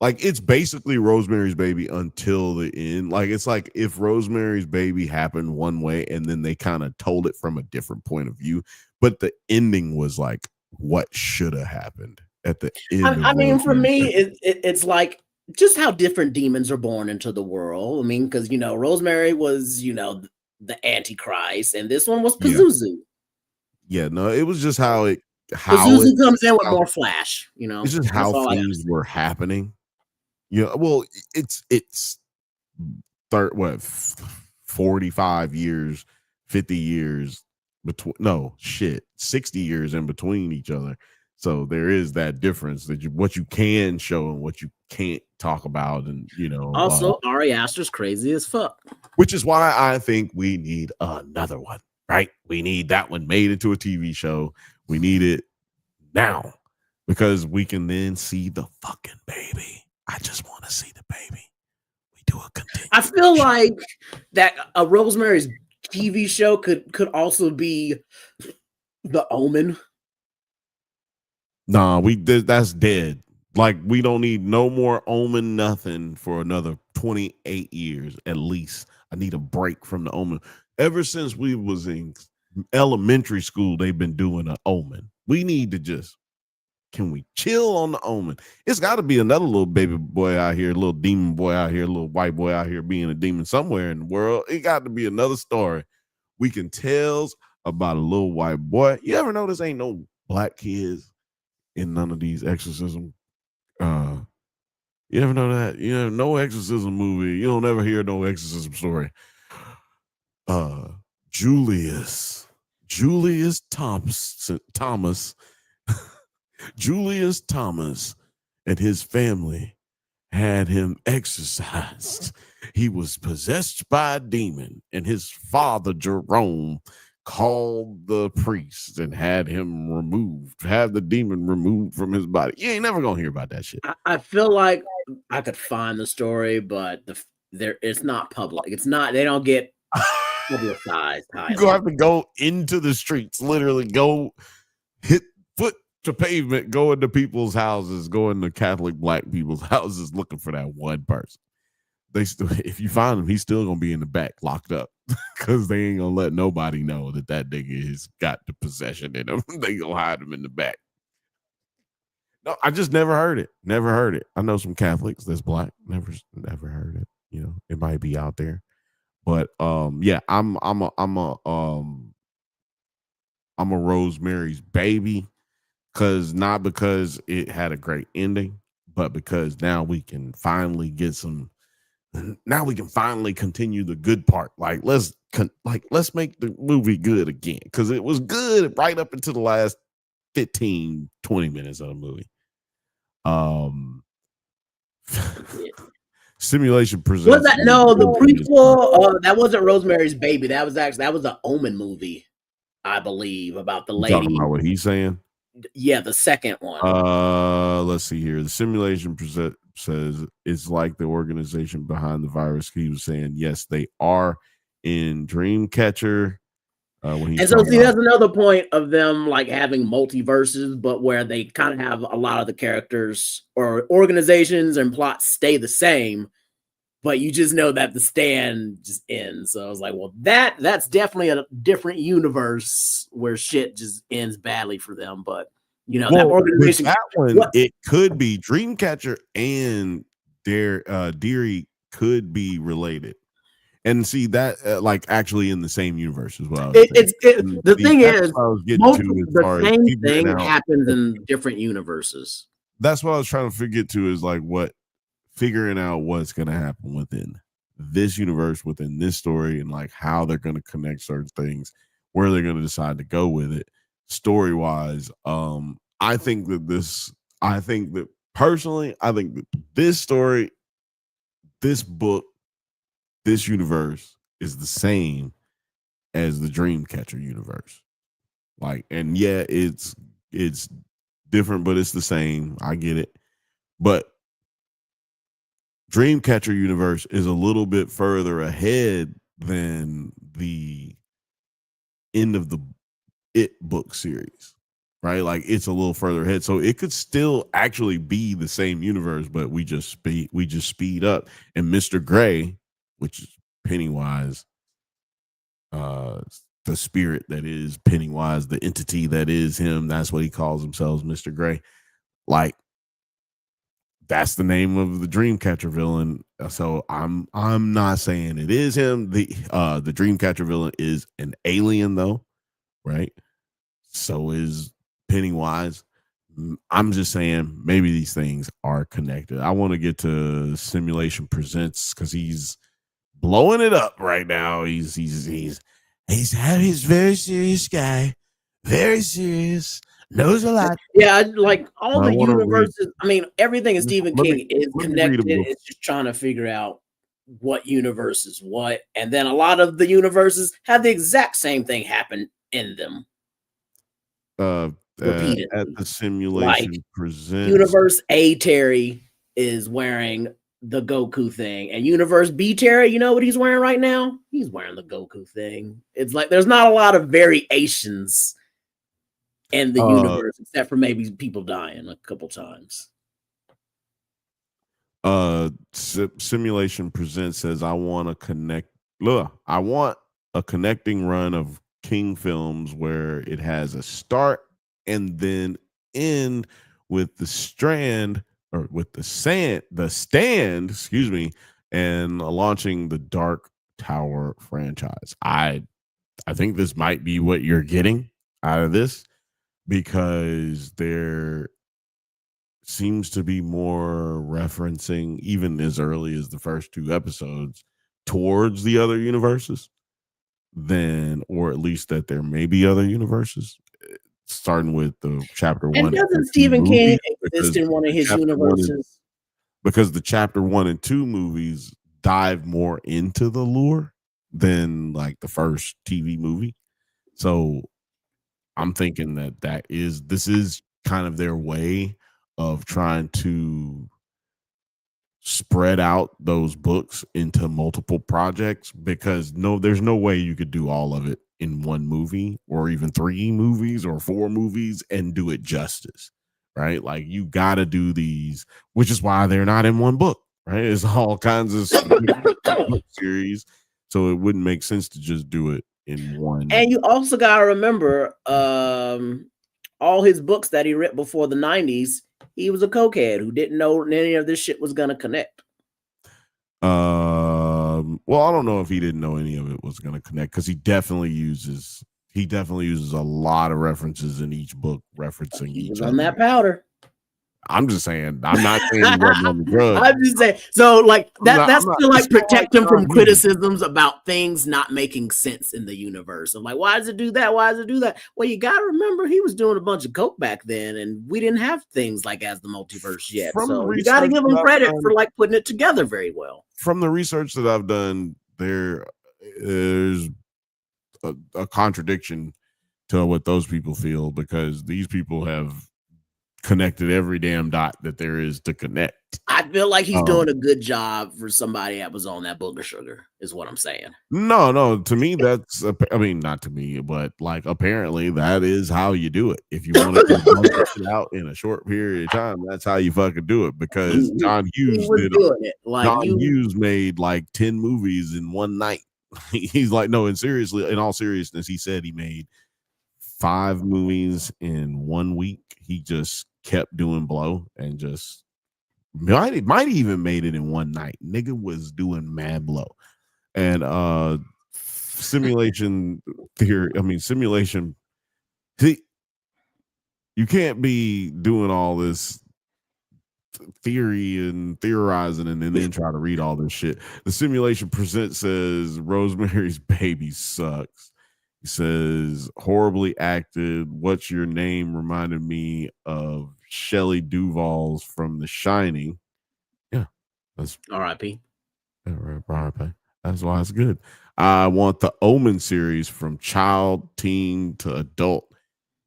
like it's basically Rosemary's Baby until the end. Like it's like if Rosemary's Baby happened one way and then they kind of told it from a different point of view, but the ending was like what should have happened at the end. I mean, for me, it's like just how different demons are born into the world. I mean, because Rosemary was the Antichrist, and this one was Pazuzu. Yeah, no, it was just how Pazuzu comes in with more flash. It's just how things were happening. Well, it's 45 years, 50 years between 60 years in between each other. So there is that difference that what you can show and what you can't talk about. And also Ari Aster's crazy as fuck. Which is why I think we need another one, right? We need that one made into a TV show. We need it now because we can then see the fucking baby. I just want to see the baby. We do a continuation. I feel like that a Rosemary's TV show could also be The Omen. Nah, that's dead. Like we don't need no more Omen nothing for another 28 years at least. I need a break from the Omen. Ever since we was in elementary school, they've been doing an Omen. We need to can we chill on the Omen? It's got to be another little baby boy out here, little demon boy out here, little white boy out here being a demon somewhere in the world. It got to be another story we can tell about a little white boy. You ever notice ain't no black kids in none of these exorcism? You ever know that? No exorcism movie. You don't ever hear no exorcism story. Julius Thomas Julius Thomas and his family had him exorcised. He was possessed by a demon, and his father Jerome called the priest and had the demon removed from his body. You ain't never gonna hear about that shit. I feel like I could find the story, but it's not public. It's not. They don't get publicized. You're gonna have to go into the streets, literally go hit foot to pavement, go into people's houses, go into Catholic black people's houses looking for that one person. If you find him, he's still gonna be in the back locked up because they ain't gonna let nobody know that nigga has got the possession in him. They gonna hide him in the back. No, I just never heard it. Never heard it. I know some Catholics that's black. Never heard it. It might be out there, but yeah, I'm a Rosemary's Baby not because it had a great ending, but because now we can finally get some now we can finally continue the good part. Like let's make the movie good again, because it was good right up until the last 15-20 minutes of the movie. Simulation presents. Was that no the prequel? That wasn't Rosemary's Baby. That was an Omen movie, I believe, about the lady. Talking about what he's saying. Yeah, the second one. Let's see here. The simulation says it's like the organization behind the virus. He was saying, yes, they are in Dreamcatcher. And so, see, that's another point of them like having multiverses, but where they kind of have a lot of the characters or organizations and plots stay the same, but you just know that the stand just ends. So I was like, well, that's definitely a different universe where shit just ends badly for them. But that organization, that one, it could be Dreamcatcher and Derry could be related. And see that like actually in the same universe as well. The thing is, the same thing happens in different universes. That's what I was trying to figure to is like figuring out what's going to happen within this universe, within this story, and like how they're going to connect certain things, where they're going to decide to go with it story wise. I think that this story, this book, this universe is the same as the Dreamcatcher universe. Like, and yeah, it's different, but it's the same. I get it. But Dreamcatcher universe is a little bit further ahead than the end of the It book series, right? Like it's a little further ahead, so it could still actually be the same universe, but we just speed up. And Mr. Gray, which is Pennywise, the spirit that is Pennywise, the entity that is him, that's what he calls himself, Mr. Gray. Like that's the name of the Dreamcatcher villain. So I'm not saying it is him. The Dreamcatcher villain is an alien though, right? So is Pennywise. I'm just saying maybe these things are connected. I want to get to Simulation Presents because he's blowing it up right now. He's very serious guy, very serious, knows a lot. Yeah, like all the universes. I mean, everything in Stephen King is connected. It's just trying to figure out what universe is what, and then a lot of the universes have the exact same thing happen in them. At the Simulation Presents, Universe A Terry is wearing the Goku thing, and Universe B Terry, you know what he's wearing right now? He's wearing the Goku thing. It's like there's not a lot of variations in the universe, except for maybe people dying a couple times. Simulation Presents says, I want a connecting run of King films where it has a start and then end with the stand, excuse me, and launching the Dark Tower franchise. I think this might be what you're getting out of this, because there seems to be more referencing, even as early as the first 2 episodes, towards the other universes or at least that there may be other universes, starting with the chapter 1. And doesn't Stephen King exist in one of his universes? Because the chapter 1 and 2 movies dive more into the lore than like the first TV movie. So I'm thinking this is kind of their way of trying to spread out those books into multiple projects, because there's no way you could do all of it in one movie, or even 3 movies or 4 movies, and do it justice, right? Like you got to do these, which is why they're not in one book, right? It's all kinds of book series, so it wouldn't make sense to just do it in one. And you also got to remember, all his books that he read before the 90s, he was a cokehead who didn't know any of this shit was going to connect. Well, I don't know if he didn't know any of it was going to connect, because he definitely uses a lot of references in each book referencing each other. On that powder. I'm just saying. I'm not saying he wasn't on the drugs. I'm just saying. So, like that's I'm not- to like it's not protect him from John Hughes. criticisms about things not making sense in the universe. I'm like, why does it do that? Why does it do that? Well, you got to remember he was doing a bunch of coke back then, and we didn't have things like as the multiverse yet. From the So you got to research give him that I've credit done- for like putting it together very well. From the research that I've done, there is a contradiction to what those people feel, because these people have connected every damn dot that there is to connect. I feel like he's doing a good job for somebody that was on that book of sugar, is what I'm saying. No, to me, that's, I mean, not to me, but like apparently that is how you do it. If you want to get it out in a short period of time, that's how you fucking do it, because John Hughes doing it. Like John Hughes made like 10 movies in one night. He's like, no, and seriously, in all seriousness, he said he made 5 movies in 1 week. He just kept doing blow and just might even made it in one night. Nigga was doing mad blow. And simulation theory, I mean simulation, you can't be doing all this theory and theorizing and then try to read all this shit. The Simulation Present says Rosemary's Baby sucks. He says horribly acted. What's Your Name reminded me of Shelley Duvall's from The Shining. Yeah, that's R.I.P. R.I.P. That's why it's good. I want the Omen series from child, teen to adult.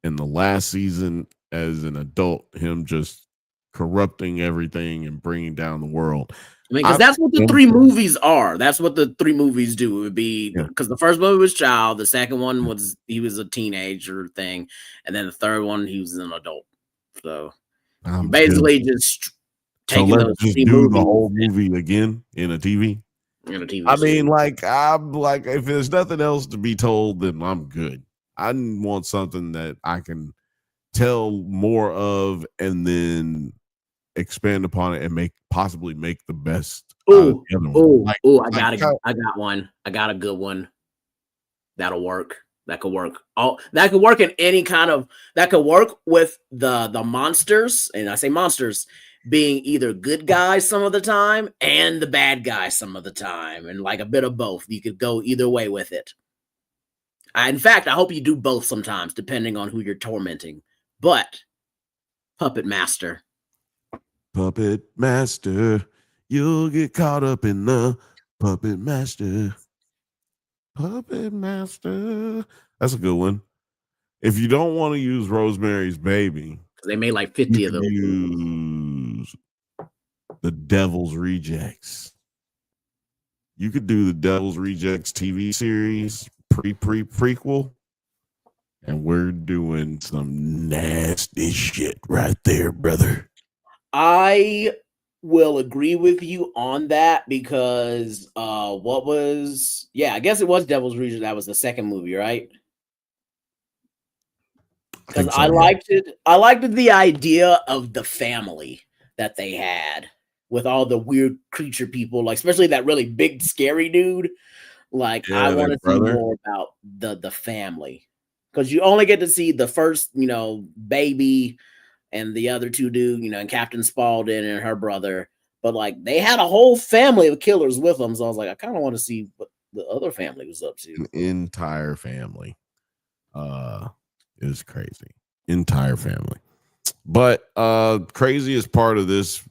In the last season, as an adult, him just corrupting everything and bringing down the world. I mean, because that's what the 3 movies are. That's what the 3 movies do. It would be because the first movie was child, the second one was he was a teenager thing, and then the third one he was an adult. So basically, just taking those just 3 do movies the whole movie again in a TV. in a TV. I mean, I'm like, if there's nothing else to be told, then I'm good. I want something that I can tell more of and then expand upon it and possibly make the best. I got one. I got a good one. That'll work. That could work. Oh, that could work in any kind of. That could work with the monsters, and I say monsters being either good guys some of the time and the bad guys some of the time, and like a bit of both. You could go either way with it. In fact, I hope you do both sometimes, depending on who you're tormenting. But Puppet Master, you'll get caught up in the Puppet Master. That's a good one. If you don't want to use Rosemary's Baby, they made like 50 of those. Use the Devil's Rejects. You could do the Devil's Rejects TV series, prequel, and we're doing some nasty shit right there, brother. I will agree with you on that because I guess it was Devil's Rejects. That was the second movie, right? Because I liked it. I liked the idea of the family that they had with all the weird creature people, like especially that really big scary dude. Like I want to see more about the family, because you only get to see the first, baby and the other 2 dudes, and Captain Spaulding and her brother. But like they had a whole family of killers with them, so I was like, I kind of want to see what the other family was up to. An entire family. Is crazy. Entire family. But craziest part of this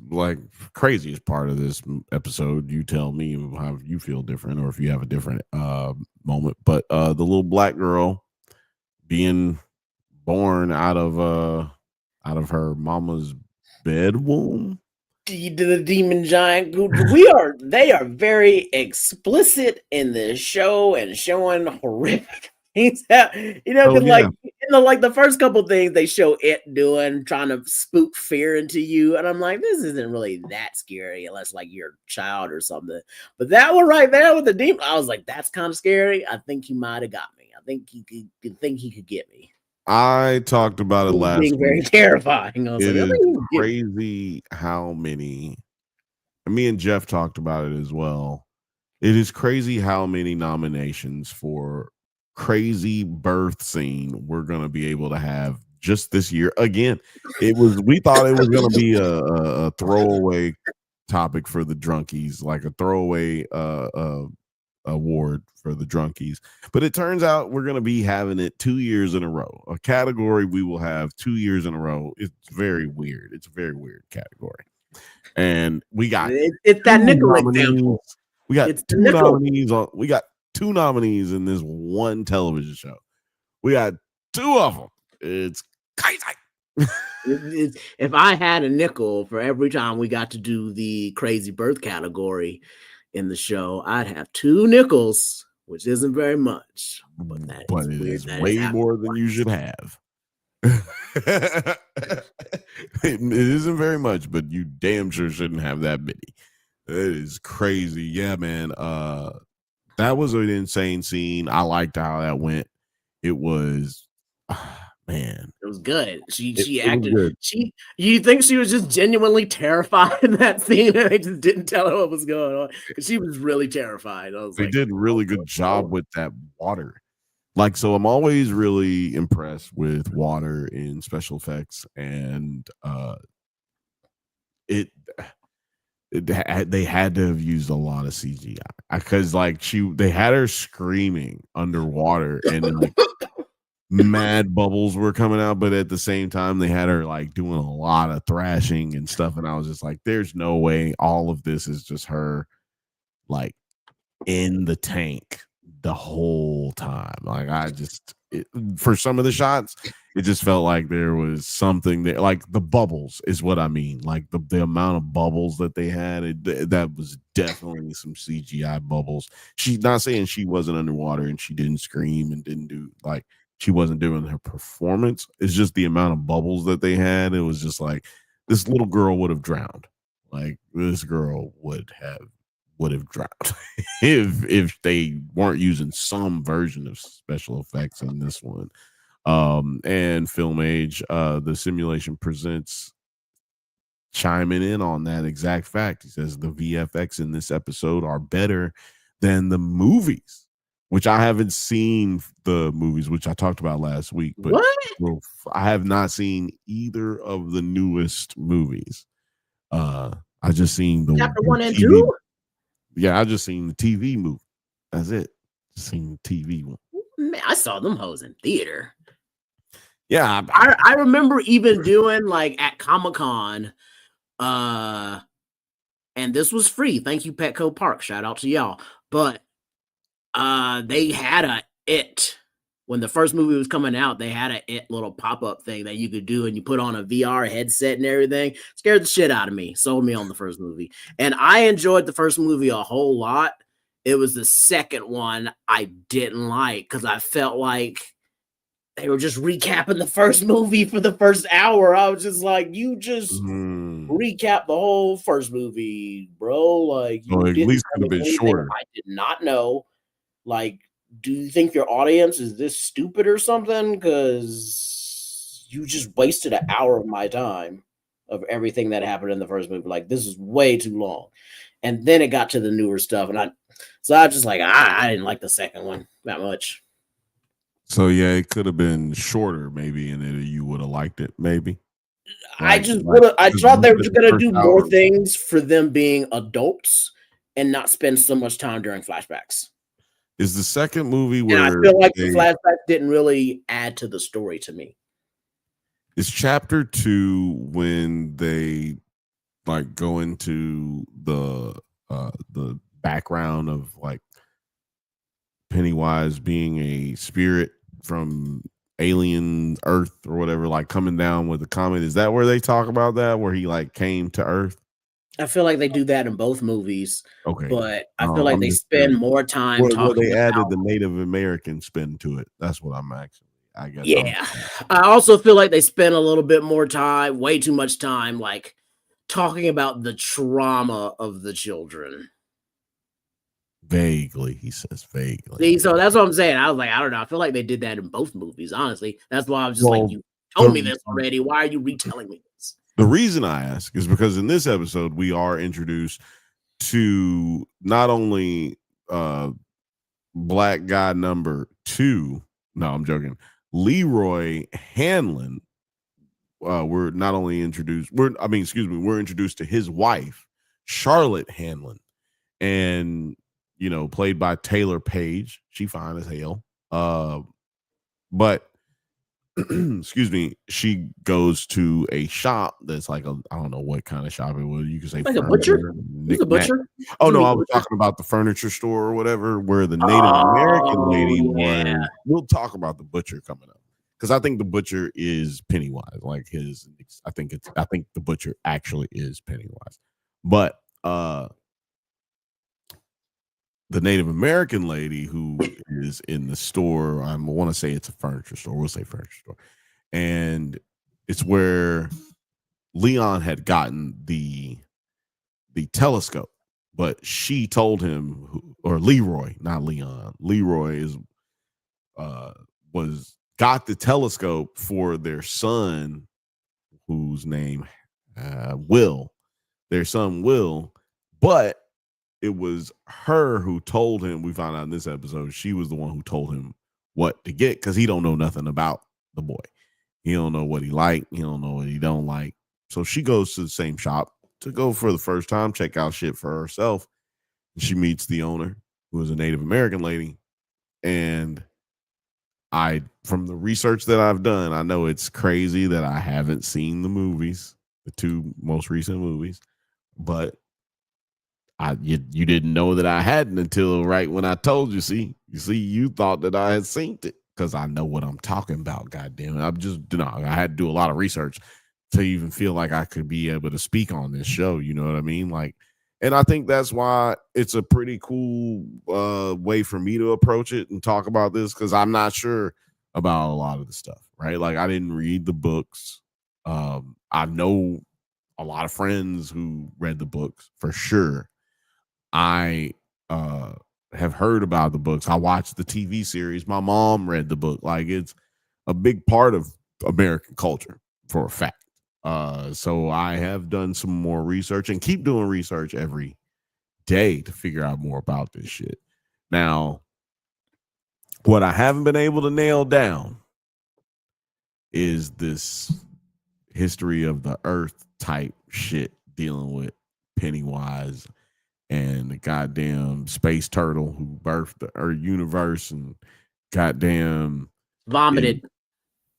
episode, you tell me how you feel different or if you have a different moment. But the little black girl being born out of her mama's bed womb. The demon giant. They are very explicit in the show and showing horrific things. Because like the first couple things they show it doing, trying to spook fear into you, and I'm like, this isn't really that scary unless like you're a child or something. But that one right there with the demon, I was like, that's kind of scary. I think he might have got me. I think he could get me. I talked about it last week. Very terrifying. I was it is crazy how many. Me and Jeff talked about it as well. It is crazy how many nominations for crazy birth scene we're going to be able to have just this year again. We thought it was going to be a throwaway topic for the drunkies, like a throwaway award for the drunkies, but it turns out we're going to be having it 2 years in a row. A category we will have 2 years in a row. It's very weird. It's a very weird category, and we got it's that nickel example. We got It's two nominees on. We got 2 nominees in this one television show. We got 2 of them. It's crazy. If I had a nickel for every time we got to do the crazy birth category in the show, I'd have 2 nickels, which isn't very much, but it is way more than you should have. It isn't very much, but you damn sure shouldn't have that many. It is crazy. Yeah, man. That was an insane scene. I liked how that went. It was, man. It was good. She acted good. You think she was just genuinely terrified in that scene, and they just didn't tell her what was going on because she was really terrified. They did a really good job with that water. Like, so I'm always really impressed with water in special effects, and they had to have used a lot of CGI because they had her screaming underwater and like mad bubbles were coming out, but at the same time they had her like doing a lot of thrashing and stuff, and I was just like, there's no way all of this is just her like in the tank the whole time. Like for some of the shots it just felt like there was something that, like, the bubbles is what I mean, like the amount of bubbles that they had, that was definitely some CGI bubbles. She's not saying she wasn't underwater and she didn't scream and didn't do, like, she wasn't doing her performance. It's just the amount of bubbles that they had. It was just like, this little girl would have drowned. Like, this girl would have drowned if they weren't using some version of special effects in this one. And Film Age, the Simulation Presents, chiming in on that exact fact. He says the VFX in this episode are better than the movies, which I haven't seen the movies, which I talked about last week, but I have not seen either of the newest movies. I just seen the chapter 1 and 2. Yeah, I just seen the TV movie. That's it. Just seen the TV one. Man, I saw them hoes in theater. Yeah, I remember even doing like at Comic-Con, and this was free. Thank you, Petco Park. Shout out to y'all. But they had It. When the first movie was coming out, they had It little pop-up thing that you could do, and you put on a VR headset and everything. Scared the shit out of me. Sold me on the first movie. And I enjoyed the first movie a whole lot. It was the second one I didn't like because I felt like they were just recapping the first movie for the first hour. I was just like, you just recap the whole first movie, bro. Like, you at least could have been shorter. I did not know. Like, do you think your audience is this stupid or something? Because you just wasted an hour of my time of everything that happened in the first movie. Like, this is way too long. And then it got to the newer stuff, and I was just like, I didn't like the second one that much. So yeah, it could have been shorter, maybe, and then you would have liked it, maybe. I thought they were just gonna do more things for them being adults and not spend so much time during flashbacks. Is the second movie where, and I feel like the flashbacks didn't really add to the story to me. Is chapter 2 when they like go into the background of like Pennywise being a spirit from alien Earth or whatever, like coming down with a comet? Is that where they talk about that, where he like came to Earth? I feel like they do that in both movies. Okay, but I feel like they spend more time talking. They added the Native American spin to it. That's what I'm actually, I guess. Yeah, I also feel like they spend a little bit more time, way too much time, like talking about the trauma of the children. Vaguely, he says vaguely. See, so that's what I'm saying. I was like, I don't know. I feel like they did that in both movies, honestly. That's why I was just like, you told me this already. Why are you retelling me this? The reason I ask is because in this episode, we are introduced to not only black guy number 2, no, I'm joking, Leroy Hanlon, we're not only introduced, we're introduced to his wife, Charlotte Hanlon, and played by Taylor Page. She fine as hell. But excuse me, she goes to a shop that's like I don't know what kind of shop it was. You could say like a butcher. Who's a butcher? Oh no, I was talking about the furniture store or whatever, where the Native American lady was. We'll talk about the butcher coming up because I think the butcher is Pennywise. Like I think the butcher actually is Pennywise, but the Native American lady who is in the store, I want to say it's a furniture store. We'll say furniture store. And it's where Leon had gotten the telescope, but she told him, or Leroy, not Leon. Leroy got the telescope for their son, whose name Will, their son Will, but it was her who told him. We found out in this episode she was the one who told him what to get because he don't know nothing about the boy. He don't know what he like. He don't know what he don't like. So she goes to the same shop to go for the first time, check out shit for herself. She meets the owner, who is a Native American lady. And from the research that I've done, I know it's crazy that I haven't seen the movies, the two most recent movies, but you didn't know that I hadn't until right when I told you. You thought that I had seen it because I know what I'm talking about. God damn it. I had to do a lot of research to even feel like I could be able to speak on this show. You know what I mean? Like, and I think that's why it's a pretty cool way for me to approach it and talk about this, because I'm not sure about a lot of the stuff, right? Like, I didn't read the books. I know a lot of friends who read the books for sure. I have heard about the books. I watched the TV series. My mom read the book. Like, it's a big part of American culture for a fact. So I have done some more research and keep doing research every day to figure out more about this shit. Now, what I haven't been able to nail down is this history of the Earth type shit dealing with Pennywise and the goddamn space turtle who birthed the Earth universe and goddamn vomited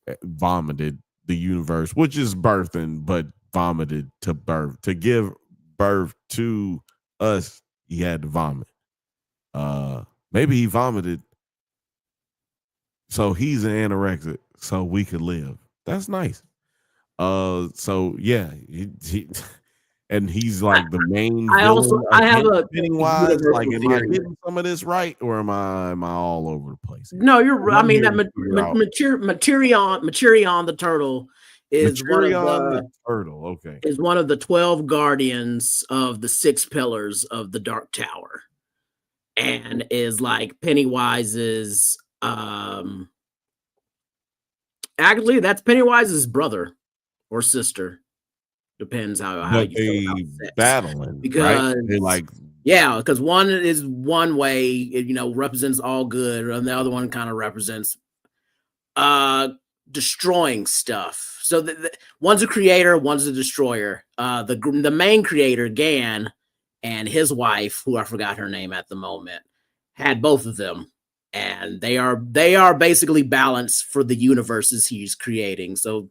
the universe, which is birthing, but vomited to birth. To give birth to us, he had to vomit. Maybe he vomited so he's an anorexic so we could live. That's nice. So yeah, he and he's like the main villain. I have a Pennywise. Like, am I getting some of this right, or am I all over the place? No, you're right. I mean, that Maturion the turtle is one of the 12 guardians of the 6 pillars of the Dark Tower, and is like Pennywise's. Actually, that's Pennywise's brother or sister. Depends how you feel about sex. Battling, because right? They're like, yeah, because one is one way, represents all good, and the other one kind of represents destroying stuff. So one's a creator, one's a destroyer. The main creator, Gan, and his wife, who I forgot her name at the moment, had both of them. And they are basically balanced for the universes he's creating. So,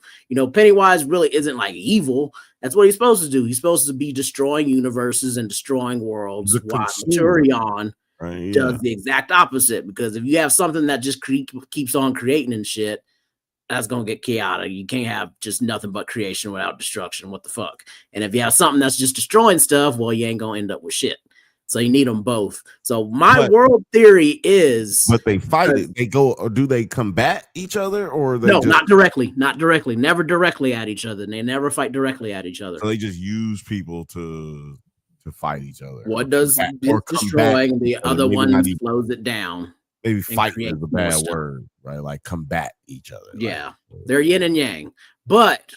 Pennywise really isn't like evil. That's what he's supposed to do. He's supposed to be destroying universes and destroying worlds. While Maturion does the exact opposite. Because if you have something that just keeps on creating and shit, that's going to get chaotic. You can't have just nothing but creation without destruction. What the fuck? And if you have something that's just destroying stuff, well, you ain't going to end up with shit. So you need them both. So world theory is, but they fight it. They go, or do they combat each other, or they not directly, never directly at each other. They never fight directly at each other. So they just use people to fight each other. What does destroying the other one slows it down. Maybe fight is a bad word, right? Like combat each other. Yeah, they're yin and yang. But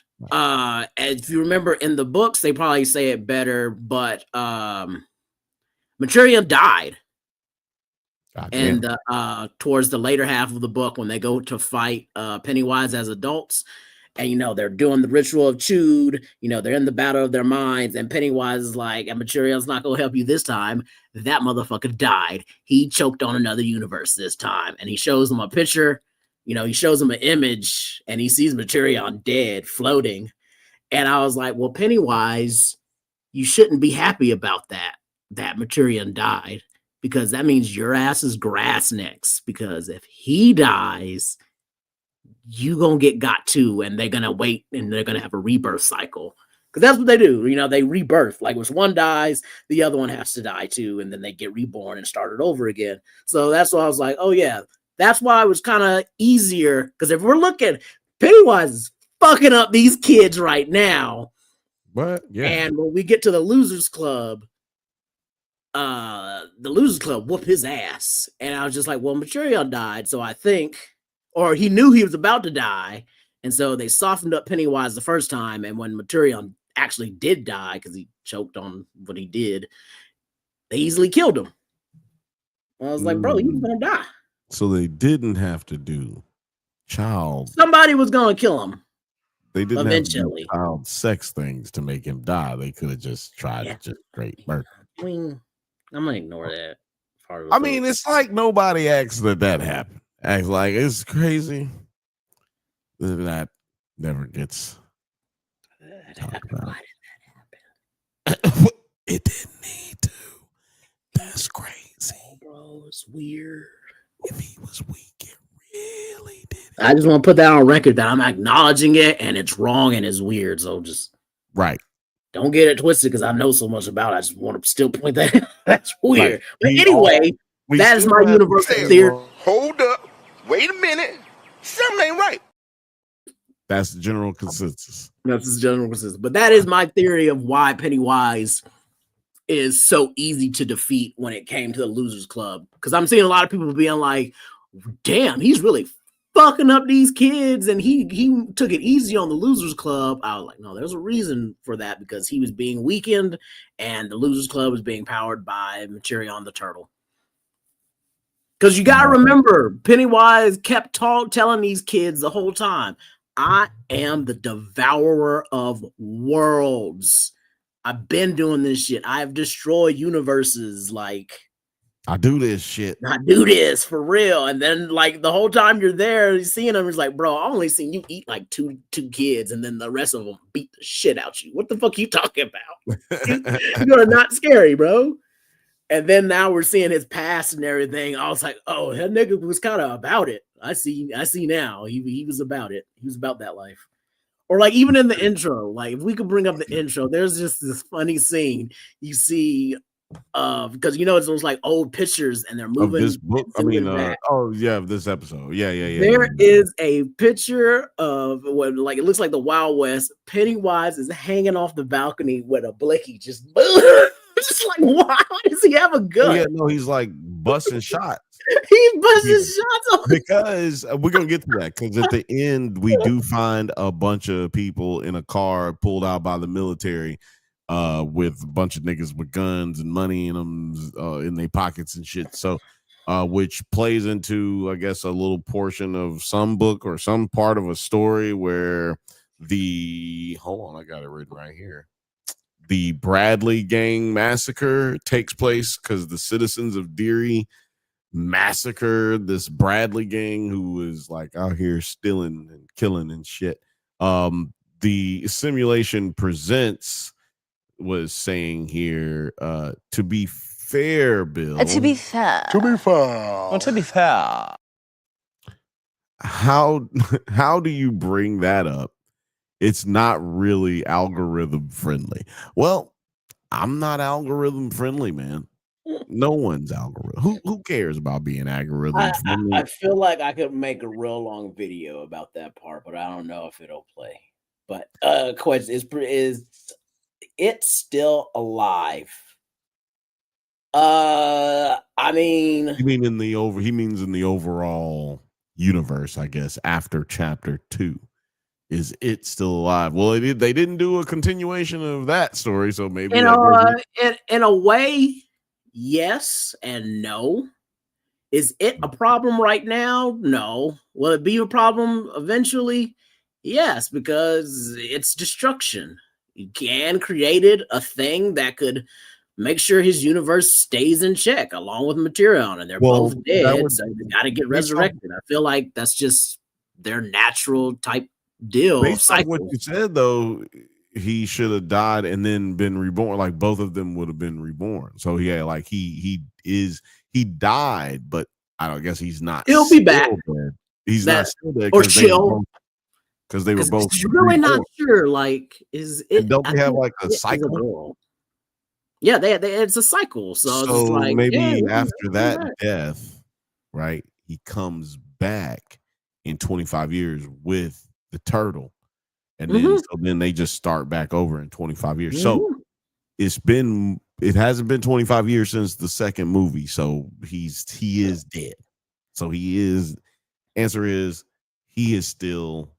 if you remember in the books, they probably say it better. But Maturion died. And towards the later half of the book, when they go to fight Pennywise as adults, and they're doing the ritual of Chewed. They're in the battle of their minds, and Pennywise is like, and Material's not gonna help you this time. That motherfucker died. He choked on another universe this time, and he shows them a picture. He shows them an image, and he sees Material dead, floating. And I was like, well, Pennywise, you shouldn't be happy about that Material died, because that means your ass is grass next. Because if he dies, you gonna get got too, and they're gonna wait, and they're gonna have a rebirth cycle, because that's what they do. They rebirth. Like, when one dies, the other one has to die too, and then they get reborn and started over again. So that's why I was like, oh yeah, that's why it was kind of easier, because if we're looking, Pennywise is fucking up these kids right now. But yeah, and when we get to the Losers Club, whoop his ass, and I was just like, well, Material died, so I think. Or he knew he was about to die, and so they softened up Pennywise the first time, and when Material actually did die, because he choked on what he did, they easily killed him. I was like, bro, he was gonna die. So they didn't have to do child. Somebody was gonna kill him. They didn't eventually have to do child sex things to make him die. They could have just tried to just straight murder. I mean, I'm gonna ignore that. I mean, it's like nobody acts that happened. Acts like it's crazy. That never gets talked about. Why did that happen? It didn't need to. That's crazy. Bro, it's weird. If he was weak, it really did. I just want to put that on record that I'm acknowledging it, and it's wrong and it's weird. So just don't get it twisted, because I know so much about it. I just want to still point that out. That's weird. Right. But anyway, that is my universal theory. Hold up. Wait a minute. Something ain't right. That's the general consensus. That's the general consensus. But that is my theory of why Pennywise is so easy to defeat when it came to the Losers Club. Because I'm seeing a lot of people being like, damn, he's really fucking up these kids, and he took it easy on the Losers Club. I was like, no, there's a reason for that, because he was being weakened, and the Losers Club was being powered by Material the Turtle. Because you got to remember, Pennywise kept telling these kids the whole time, I am the devourer of worlds. I've been doing this shit. I've destroyed universes. Like, I do this shit. I do this for real. And then, like, the whole time you're there, you're seeing him, he's like, bro, I only seen you eat like two kids, and then the rest of them beat the shit out you. What the fuck are you talking about? You're not scary, bro. And then now we're seeing his past and everything. I was like, oh, that nigga was kind of about it. I see now. He was about it. He was about that life. Or like even in the intro, like if we could bring up the intro, there's just this funny scene you see because it's those like old pictures and they're moving. Of this book, this episode. Yeah. There is a picture of what it looks like the Wild West. Pennywise is hanging off the balcony with a blicky just just like, why does he have a gun? Yeah, no, he's like busting shots. He's busting shots because we're gonna get to that, because at the end we do find a bunch of people in a car pulled out by the military with a bunch of niggas with guns and money in them in their pockets and shit. So which plays into, I guess, a little portion of some book or some part of a story where I got it written right here. The Bradley gang massacre takes place because the citizens of Derry massacred this Bradley gang who was like out here stealing and killing and shit. The Simulation Presents was saying here, to be fair, Bill. To be fair. How do you bring that up? It's not really algorithm friendly. Well, I'm not algorithm friendly, man. No one's algorithm. Who cares about being algorithm friendly? I feel like I could make a real long video about that part, but I don't know if it'll play. But question is it still alive? I mean, he means in the overall universe, I guess, after chapter 2. Is it still alive? Well, they didn't do a continuation of that story, so maybe in a way, yes and no. Is it a problem right now? No. Will it be a problem eventually? Yes, because it's destruction. Gan created a thing that could make sure his universe stays in check, along with Materion, and they're both that dead, would so they got to get based off resurrected. I feel like that's just their natural type deal of based off what cycle. you said though, he should have died and then been reborn. Like both of them would have been reborn. So yeah, like he died, but I don't guess he's not. He'll be back. Dead. He's That not still dead or chill. Because they were both You're really not reborn. sure. Like, is it? And don't they have like a it is cycle? girl. Yeah, they it's a cycle. So it's just like maybe yeah, after that death, right? He comes back in 25 years with the turtle. And then so then they just start back over in 25 years. So it hasn't been 25 years since the second movie. So he is dead. So answer is he is still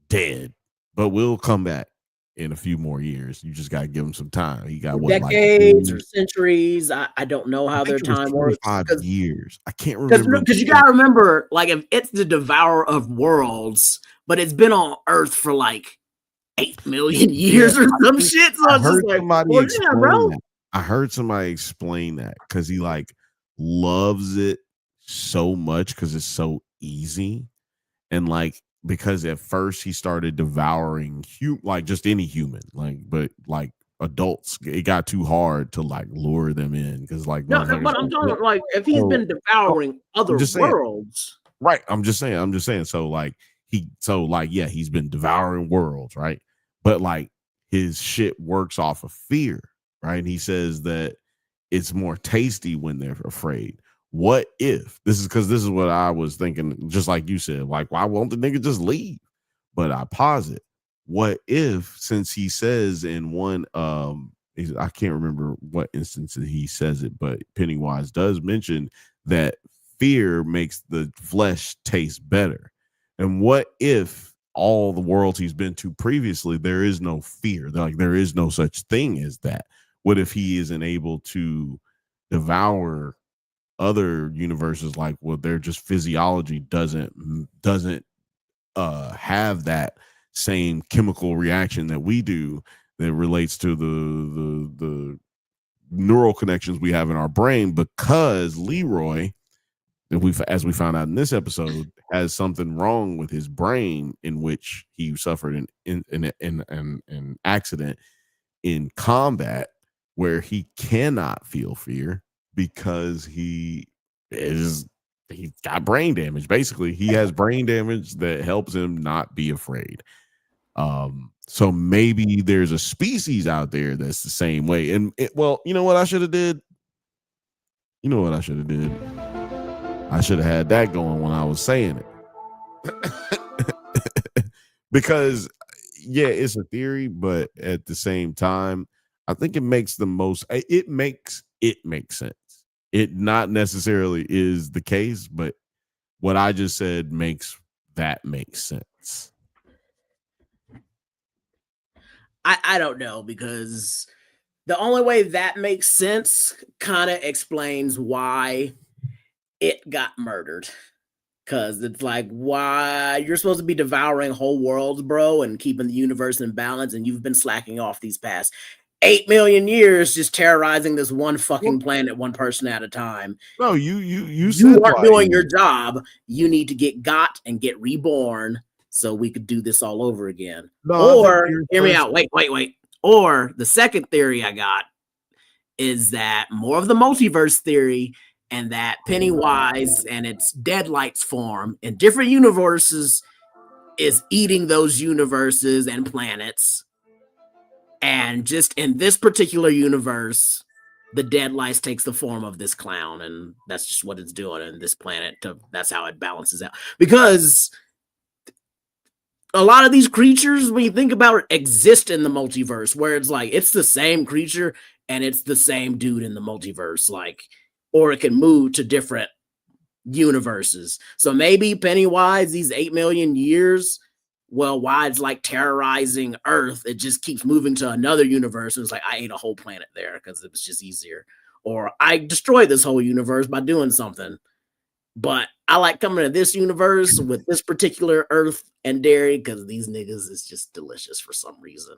dead, but will come back in a few more years. You just got to give him some time. He got decades or centuries. I don't know how their time works. 5 years. I can't remember. Because you got to remember, like, if it's the devourer of worlds, but it's been on Earth for like 8 million years or some shit. So I it's heard just like, somebody well, explain yeah, bro. that. I heard somebody explain that because he like loves it so much because it's so easy. And like because at first he started devouring like just any human, but adults, it got too hard to like lure them in because like no, but I'm talking like if he's been devouring other worlds, right? I'm just saying. So like he's been devouring worlds, right? But like his shit works off of fear, right? And he says that it's more tasty when they're afraid. What if this is what I was thinking, just like you said, like, why won't the nigga just leave? But I posit, what if, since he says in one, I can't remember what instance he says it, but Pennywise does mention that fear makes the flesh taste better. And what if all the worlds he's been to previously, there is no fear, like there is no such thing as that? What if he isn't able to devour other universes? Like, well, their just physiology doesn't have that same chemical reaction that we do that relates to the neural connections we have in our brain, because Leroy, as we found out in this episode, has something wrong with his brain, in which he suffered an accident in combat where he cannot feel fear because he's got brain damage. Basically, he has brain damage that helps him not be afraid. So maybe there's a species out there that's the same way. And you know what I should have did? I should have had that going when I was saying it. Because yeah, it's a theory, but at the same time, I think it makes sense. It not necessarily is the case, but what I just said makes sense. I don't know, because the only way that makes sense kind of explains why it got murdered. Because it's like, why you're supposed to be devouring whole worlds, bro, and keeping the universe in balance, and you've been slacking off these past 8 million years just terrorizing this one fucking planet, one person at a time. No, you aren't doing your job. You need to get reborn so we could do this all over again. No, or hear me out. Wait. Or the second theory I got is that more of the multiverse theory, and that Pennywise and its deadlights form in different universes is eating those universes and planets. And just in this particular universe, the deadlights takes the form of this clown, and that's just what it's doing in this planet. That's how it balances out. Because a lot of these creatures, when you think about it, exist in the multiverse, where it's like it's the same creature and it's the same dude in the multiverse, like, or it can move to different universes. So maybe Pennywise, these 8 million years, why it's like terrorizing Earth, it just keeps moving to another universe. And it's like, I ate a whole planet there because it was just easier. Or I destroyed this whole universe by doing something. But I like coming to this universe with this particular Earth and Derry because these niggas is just delicious for some reason.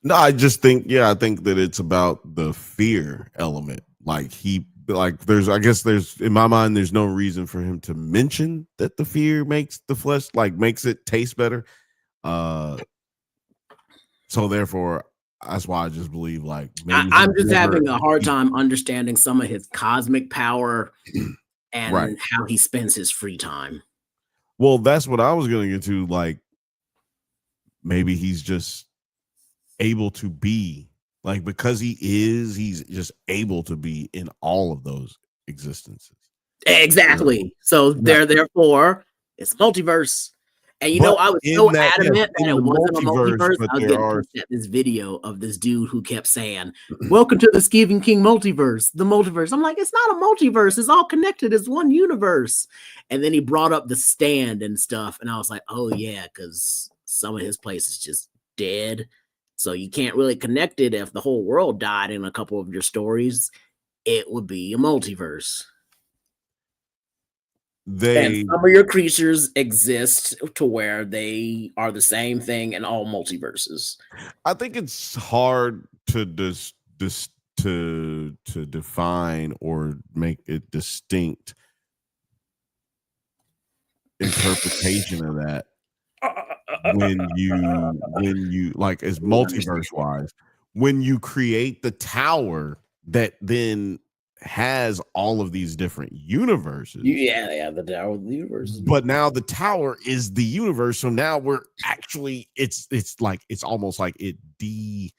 No, I just think, I think that it's about the fear element. There's, I guess there's, in my mind, there's no reason for him to mention that the fear makes the flesh, makes it taste better. So therefore, that's why I just believe, maybe I'm just having a hard time understanding some of his cosmic power and how he spends his free time. Well, that's what I was going to get to. Maybe he's just able to be because he's just able to be in all of those existences. Exactly. So therefore it's multiverse. And I was so adamant that it wasn't a multiverse. I was getting at this video of this dude who kept saying, "Welcome to the Stephen King multiverse, the multiverse." I'm like, it's not a multiverse. It's all connected. It's one universe. And then he brought up the Stand and stuff. And I was like, oh yeah, because some of his place is just dead. So you can't really connect it. If the whole world died in a couple of your stories, it would be a multiverse. And some of your creatures exist to where they are the same thing in all multiverses. I think it's hard to to define or make it distinct interpretation of that when you as multiverse wise, when you create the tower that then has all of these different universes. Yeah, the tower of the universe. But now the tower is the universe. So now we're actually it's almost like it was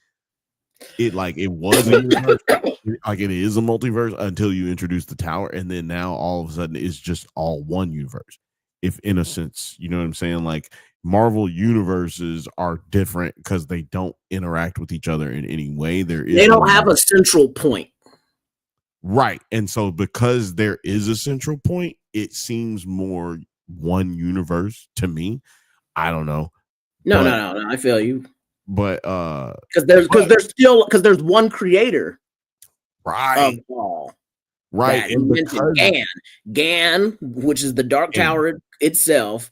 a universe, it is a multiverse until you introduce the tower, and then now all of a sudden it's just all one universe. If in a sense, you know what I'm saying? Marvel universes are different because they don't interact with each other in any way. They don't have a central point. Right. And so because there is a central point, it seems more one universe to I don't know. No. I feel you. But because there's one creator. Right. Of all. Right. And mentioned Gan, which is the Dark Tower itself.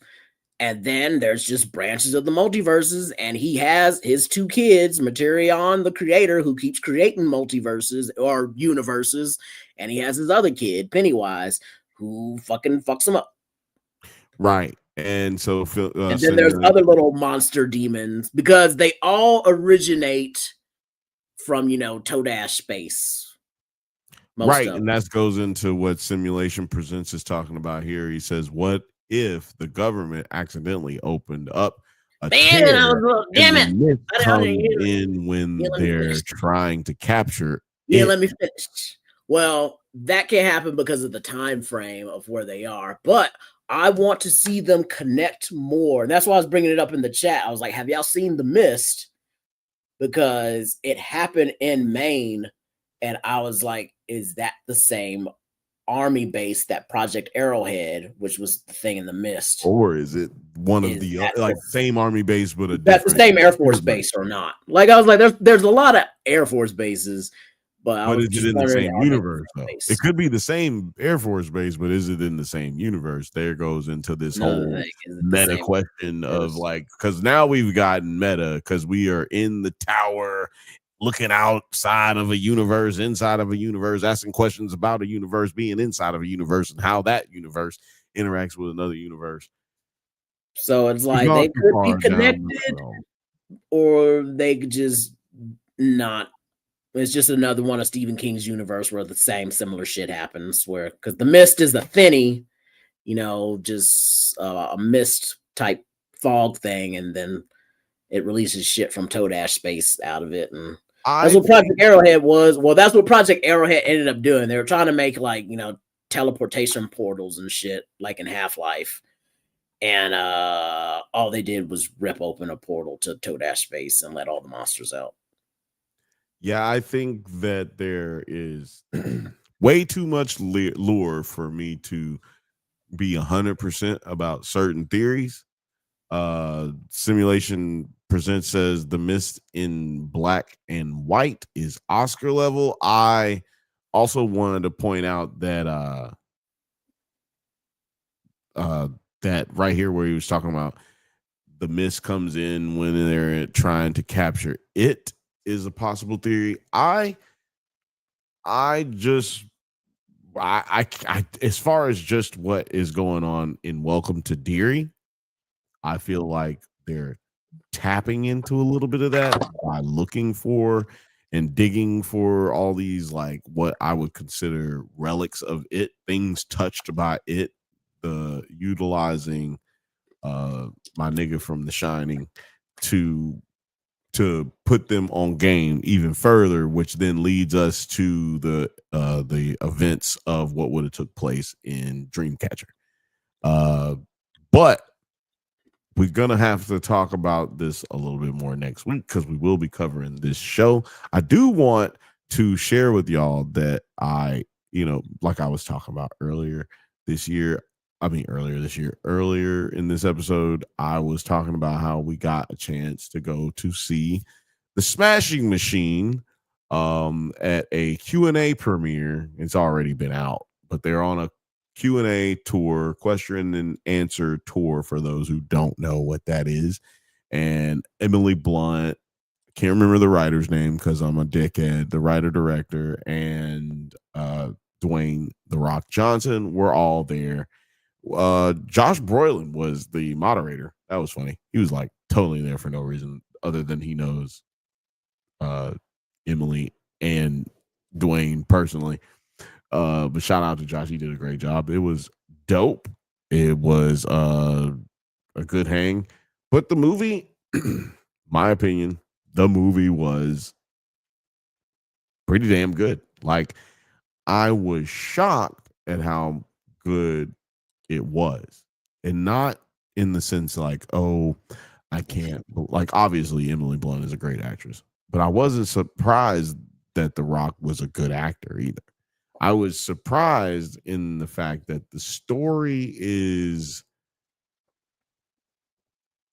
And then there's just branches of the multiverses, and he has his two kids, Materion, the creator, who keeps creating multiverses or universes, and he has his other kid, Pennywise, who fucking fucks him up. Right. And so and then there's other little monster demons, because they all originate from, Todash space. Right. And that goes into what Simulation Presents is talking about here. He says, what if the government accidentally opened up a tear damn it comes in when they're trying to capture let me finish. Well, that can't happen because of the time frame of where they are, but I want to see them connect more. And that's why I was bringing it up in the chat. I was like, have y'all seen The Mist? Because it happened in Maine, and I was like, is that the same army base that Project Arrowhead, which was the thing in The Mist, or is it one of the same army base but that's the same Air Force base or not? I was like, there's a lot of Air Force bases, but is it in the same universe though? It could be the same Air Force base, but is it in the same universe? There goes into this whole meta question of because now we've gotten meta because we are in the tower, looking outside of a universe, inside of a universe, asking questions about a universe, being inside of a universe, and how that universe interacts with another universe. So it's like they could be connected, or they could just not. It's just another one of Stephen King's universe where the same similar shit happens. Where because The Mist is the thinny, just a mist type fog thing, and then it releases shit from Todash space out of it, and that's what Project Arrowhead was. Well, that's what Project Arrowhead ended up doing. They were trying to make teleportation portals and shit like in Half-Life. And all they did was rip open a portal to Todash space and let all the monsters out. Yeah, I think that there is way too much lore for me to be 100% about certain theories. Simulation Presents says The Mist in black and white is Oscar level. I also wanted to point out that that right here where he was talking about the mist comes in when they're trying to capture it is a possible theory. I as far as just what is going on in Welcome to Derry, I feel like they're tapping into a little bit of that by looking for and digging for all these like what I would consider relics of it, things touched by it, the utilizing my nigga from The Shining to put them on game even further, which then leads us to the events of what would have took place in Dreamcatcher. But we're gonna have to talk about this a little bit more next week because we will be covering this show. I do want to share with y'all that like I was talking about earlier this year. Earlier in this episode, I was talking about how we got a chance to go to see the Smashing Machine at a Q&A premiere. It's already been out, but they're on a Q&A tour, question and answer tour for those who don't know what that is. And Emily Blunt, I can't remember the writer's name because I'm a dickhead, the writer director, and Dwayne The Rock Johnson were all there. Josh Brolin was the moderator. That was funny. He was like totally there for no reason other than he knows Emily and Dwayne personally. But shout out to Josh. He did a great job. It was dope. It was a good hang. But the movie, my opinion, the movie was pretty damn good. Like, I was shocked at how good it was. And not in the sense like, oh, I can't. Like, obviously, Emily Blunt is a great actress. But I wasn't surprised that The Rock was a good actor either. I was surprised in the fact that the story is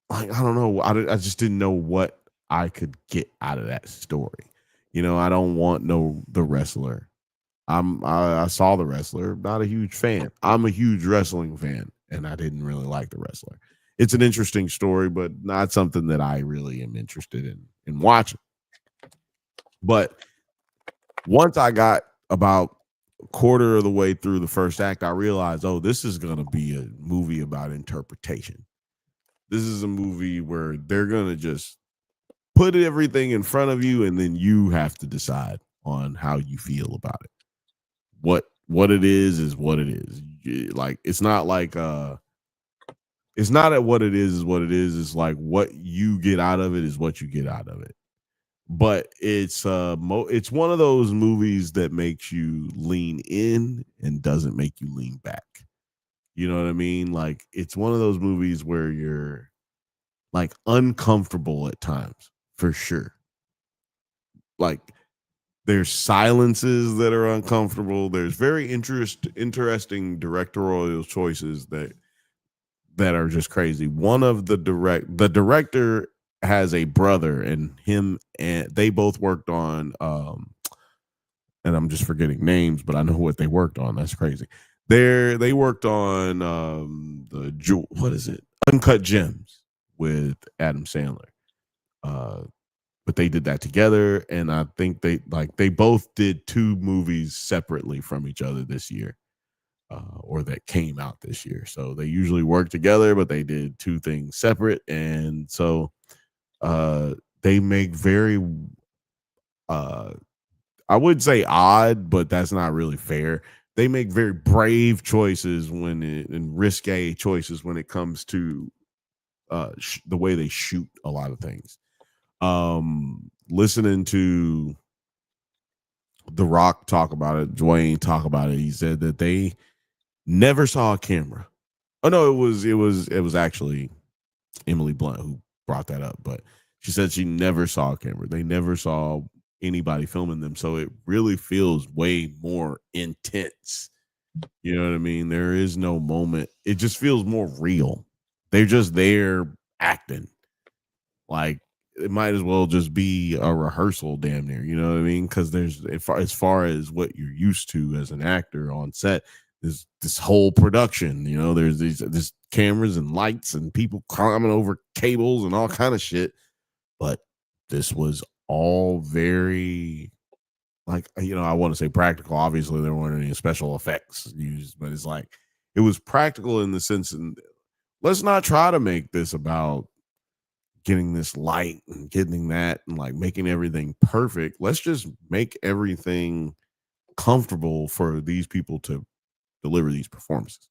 like, I don't know. I just didn't know what I could get out of that story. I don't want the wrestler. I saw the wrestler, not a huge fan. I'm a huge wrestling fan, and I didn't really like the wrestler. It's an interesting story, but not something that I really am interested in watching. But once I got about a quarter of the way through the first act, I realized, oh, this is going to be a movie about interpretation. This is a movie where they're going to just put everything in front of you, and then you have to decide on how you feel about it. What it is what it is. Like, it's not like it's not at what it is what it is. It's like what you get out of it is what you get out of it. But it's one of those movies that makes you lean in and doesn't make you lean back. You know what I mean? Like, it's one of those movies where you're like uncomfortable at times, for sure. Like, there's silences that are uncomfortable. There's very interesting directorial choices that are just crazy. One of the director has a brother, and they both worked on and I'm just forgetting names, but I know what they worked on. That's crazy. They worked on what is it? Uncut Gems with Adam Sandler. But they did that together, and I think they both did two movies separately from each other this year. Or that came out this year. So they usually work together, but they did two things separate. And so they make very I would say odd, but that's not really fair. They make very brave choices and risque choices when it comes to the way they shoot a lot of things. Listening to The Rock talk about it, Dwayne talk about it, he said that they never saw a camera. Oh no, it was actually Emily Blunt who brought that up, but she said she never saw a camera. They never saw anybody filming them, so it really feels way more intense. You know what I mean? There is no moment. It just feels more real. They're just there acting. Like, it might as well just be a rehearsal, damn near. You know what I mean? Because there's as far as what you're used to as an actor on set, this whole production. You know, there's these cameras and lights and people climbing over cables and all kind of shit. But this was all very, like, you know, I want to say practical. Obviously, there weren't any special effects used, but it's like it was practical in the sense. And let's not try to make this about getting this light and getting that and like making everything perfect. Let's just make everything comfortable for these people to deliver these performances.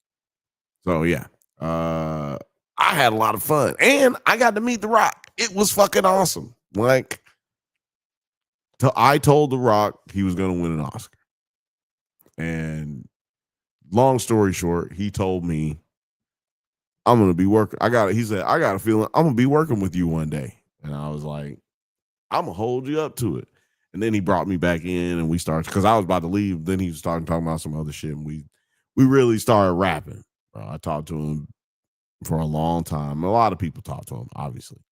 So yeah, I had a lot of fun, and I got to meet The Rock. It was fucking awesome. Like, I told The Rock he was going to win an Oscar, and long story short, he told me, I'm going to be working. He said, I got a feeling I'm going to be working with you one day. And I was like, I'm going to hold you up to it. And then he brought me back in and we started, because I was about to leave. Then he started talking about some other shit. And we really started rapping. I talked to him for a long time. A lot of people talked to him, obviously.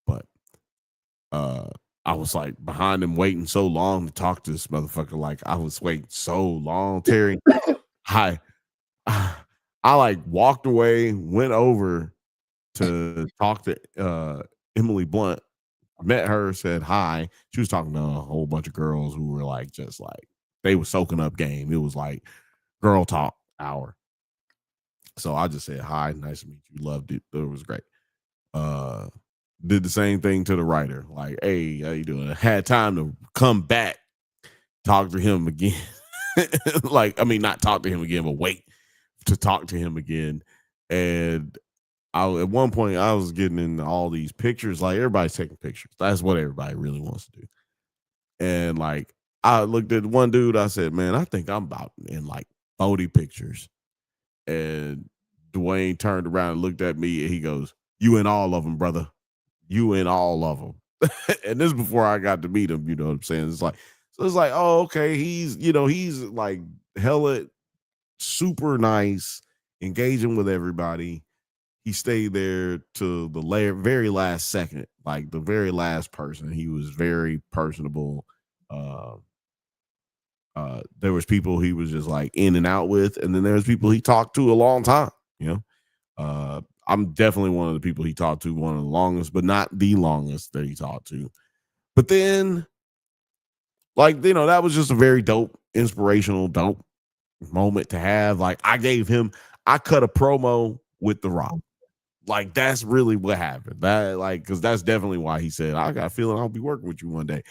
But I was like behind him waiting so long to talk to this motherfucker. Like, I was waiting so long, Terry. I like walked away, went over to talk to Emily Blunt, met her, said hi. She was talking to a whole bunch of girls who were like, just like, they were soaking up game. It was like girl talk hour. So I just said hi, nice to meet you, loved it. It was great. Did the same thing to the writer, like, hey, how you doing? I had time to come back, talk to him again. Like, I mean, not talk to him again, but wait to talk to him again. And at one point I was getting in all these pictures, like everybody's taking pictures. That's what everybody really wants to do. And like, I looked at one dude, I said, man, I think I'm about in like 40 pictures. And Dwayne turned around and looked at me and he goes, you in all of them, brother. You in all of them. And this is before I got to meet him, you know what I'm saying? It's like, so it's like, oh, okay, he's like hella super nice, engaging with everybody. He stayed there to the very last second, like the very last person. He was very personable. There was people he was just like in and out with, and then there was people he talked to a long time. You know, I'm definitely one of the people he talked to, one of the longest, but not the longest that he talked to. But then, like, you know, that was just a very dope, inspirational, dope moment to have. Like, I cut a promo with The Rock. Like, that's really what happened. That, like, because that's definitely why he said, I got a feeling I'll be working with you one day.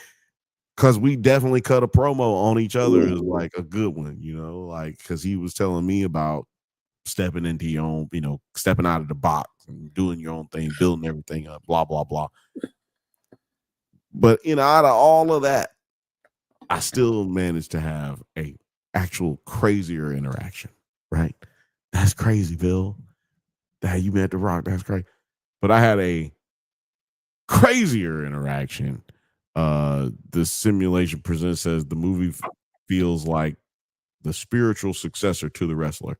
Because we definitely cut a promo on each other is like a good one, you know, like, because he was telling me about stepping into your own, you know, stepping out of the box and doing your own thing, building everything up, blah, blah, blah. But, you know, out of all of that, I still managed to have a actual crazier interaction, right? That's crazy, Bill. That you met The Rock, that's crazy. But I had a crazier interaction. The Simulation Presents says the movie feels like the spiritual successor to The Wrestler.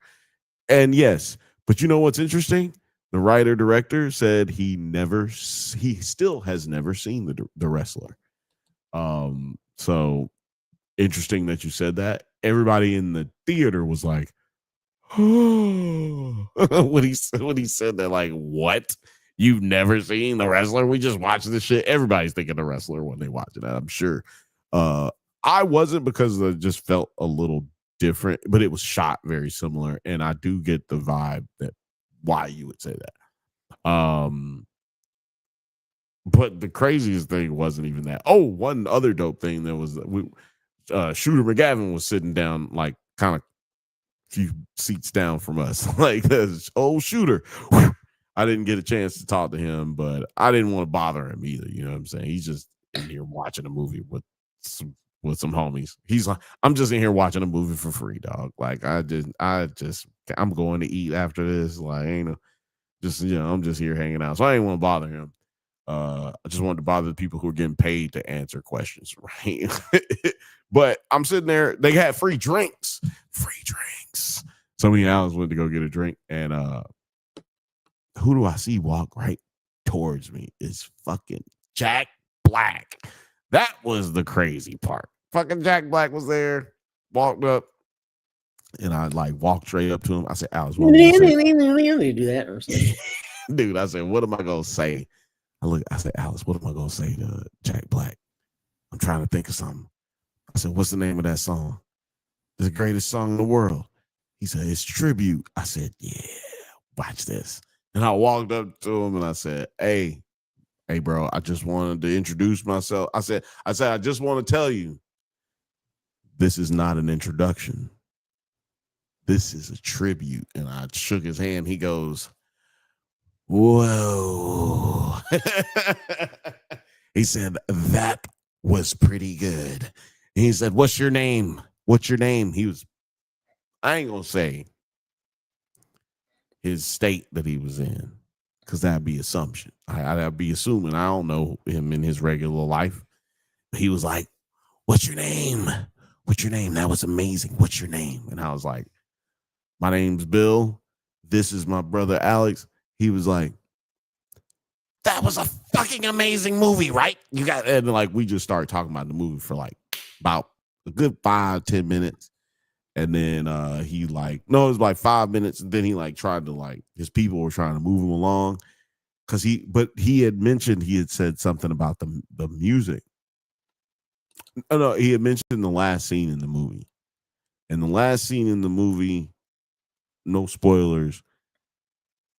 And yes, but you know what's interesting? The writer-director said he still has never seen the Wrestler. So interesting that you said that. Everybody in the theater was like, when he said that, like, what? You've never seen The Wrestler? We just watched this shit. Everybody's thinking The Wrestler when they watch it, I'm sure. I wasn't, because it just felt a little different, but it was shot very similar, and I do get the vibe that why you would say that. But the craziest thing wasn't even that. Oh, one other dope thing that was Shooter McGavin was sitting down, like, kind of few seats down from us. Like, this old Shooter. I didn't get a chance to talk to him, but I didn't want to bother him either. You know what I'm saying? He's just in here watching a movie with some homies. He's like, I'm just in here watching a movie for free, dog. Like, I'm going to eat after this. Like, I'm just here hanging out. So I didn't want to bother him. I just wanted to bother the people who are getting paid to answer questions, right? But I'm sitting there. They had free drinks. So many hours went to go get a drink, and who do I see walk right towards me? It's fucking Jack Black. That was the crazy part. Fucking Jack Black was there, walked up, And I like walked straight up to him. I said, Alex, You what am I gonna do that or something. say? Dude, I said, what am I gonna say? I said, Alex, what am I gonna say to Jack Black? I'm trying to think of something. I said, what's the name of that song? It's the greatest song in the world. He said, it's Tribute. I said, yeah, watch this. And I walked up to him and I said, hey, bro, I just wanted to introduce myself. I said, I just want to tell you, this is not an introduction. This is a tribute. And I shook his hand. He goes, whoa. He said, that was pretty good. And he said, what's your name? What's your name? I ain't gonna say his state that he was in, because that'd be assumption. I'd be assuming. I don't know him in his regular life. He was like, what's your name? What's your name? That was amazing. What's your name? And I was like, my name's Bill. This is my brother Alex. He was like, that was a fucking amazing movie, right? You got, and like we just started talking about the movie for like about a good 5-10 minutes. And then he like, no, it was like 5 minutes. And then he like tried to like, his people were trying to move him along. But he had mentioned, he had said something about the music. No, he had mentioned the last scene in the movie. And the last scene in the movie, no spoilers,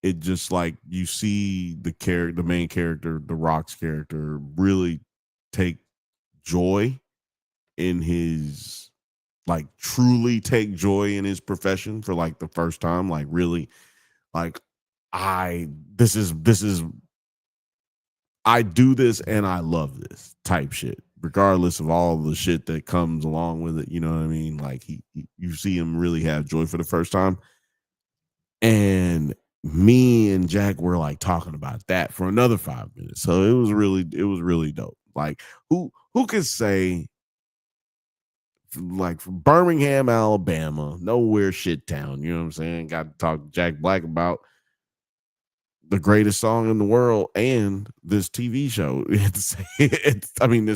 it just like you see the main character, The Rock's character, really take joy in his, like truly take joy in his profession for like the first time, like really, like this is I do this and I love this type shit, regardless of all the shit that comes along with it. You know what I mean? Like you see him really have joy for the first time. And me and Jack were like talking about that for another 5 minutes. So it was really dope. Like who could say, like from Birmingham, Alabama, nowhere shit town, you know what I'm saying? Got to talk to Jack Black about the greatest song in the world and this TV show. This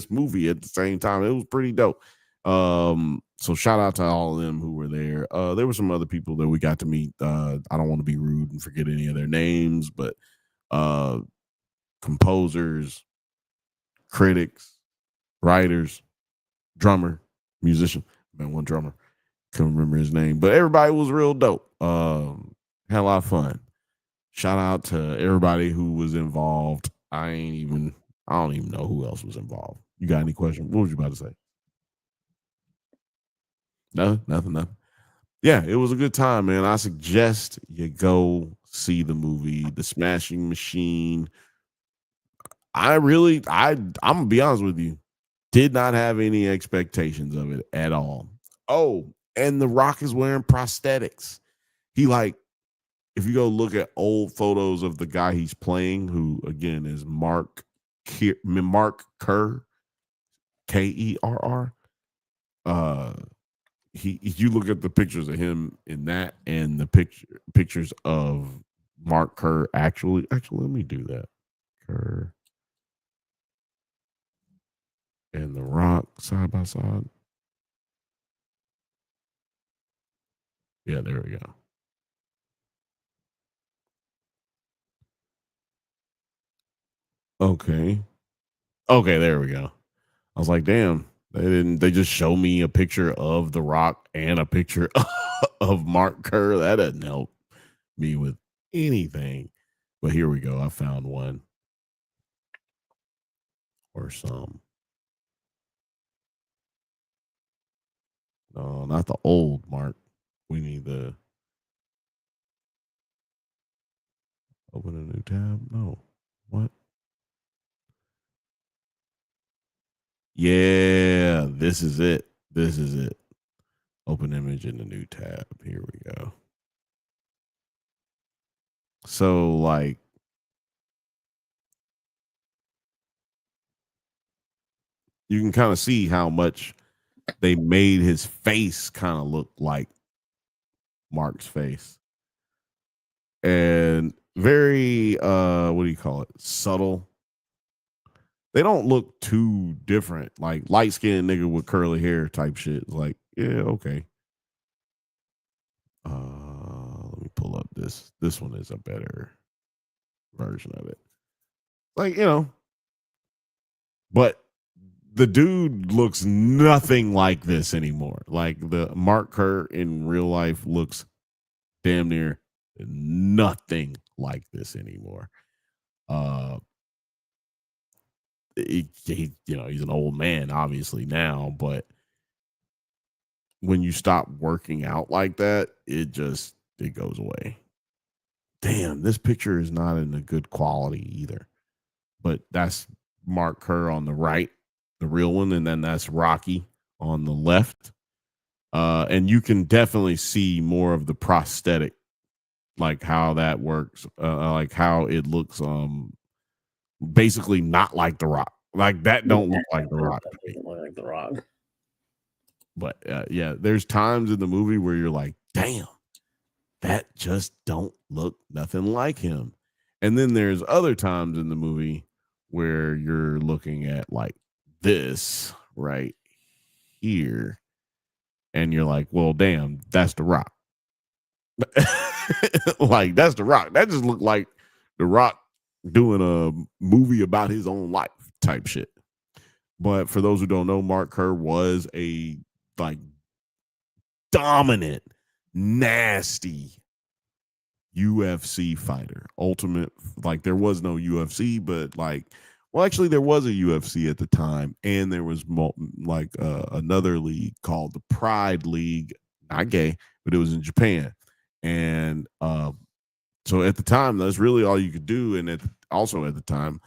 movie at the same time. It was pretty dope. So shout out to all of them who were there. There were some other people that we got to meet. I don't want to be rude and forget any of their names, but composers, critics, writers, drummer, musician. Man, one drummer. Couldn't remember his name, but everybody was real dope. Had a lot of fun. Shout out to everybody who was involved. I don't even know who else was involved. You got any questions? What was you about to say? No, nothing. Yeah, it was a good time, man. I suggest you go see the movie, The Smashing Machine. I'm gonna be honest with you, did not have any expectations of it at all. Oh, and The Rock is wearing prosthetics. He like, if you go look at old photos of the guy he's playing, who again is Mark Kerr, Kerr. You look at the pictures of him in that and the pictures of Mark Kerr. Actually, let me do that. Kerr and The Rock side by side. Yeah, there we go. Okay, there we go. I was like, damn, they just show me a picture of The Rock and a picture of Mark Kerr. That doesn't help me with anything. But here we go. I found one or some. No, not the old Mark. We need the open a new tab. No. What? Yeah, this is it. Open image in the new tab. Here we go. So like you can kind of see how much they made his face kind of look like Mark's face. And very what do you call it? Subtle. They don't look too different. Like light skinned nigga with curly hair type shit. Like, yeah, okay. pull up this. This one is a better version of it. Like, you know, but the dude looks nothing like this anymore. Like the Mark Kerr in real life looks damn near nothing like this anymore. He you know, he's an old man obviously now, but when you stop working out like that, it goes away. Damn, this picture is not in a good quality either. But that's Mark Kerr on the right, the real one, and then that's Rocky on the left. And you can definitely see more of the prosthetic, like how that works, like how it looks basically not like the Rock. Like that don't look like the Rock. Like the Rock. But yeah, there's times in the movie where you're like, damn, that just don't look nothing like him. And then there's other times in the movie where you're looking at like this right here, and you're like, well, damn, that's the Rock. Like, that's the Rock. That just looked like the Rock doing a movie about his own life type shit. But for those who don't know, Mark Kerr was a like dominant, nasty UFC fighter. Ultimate, like there was no UFC, but like, well, actually there was a UFC at the time, and there was another league called the Pride League, not gay, but it was in Japan. And so at the time, that's really all you could do. And also at the time,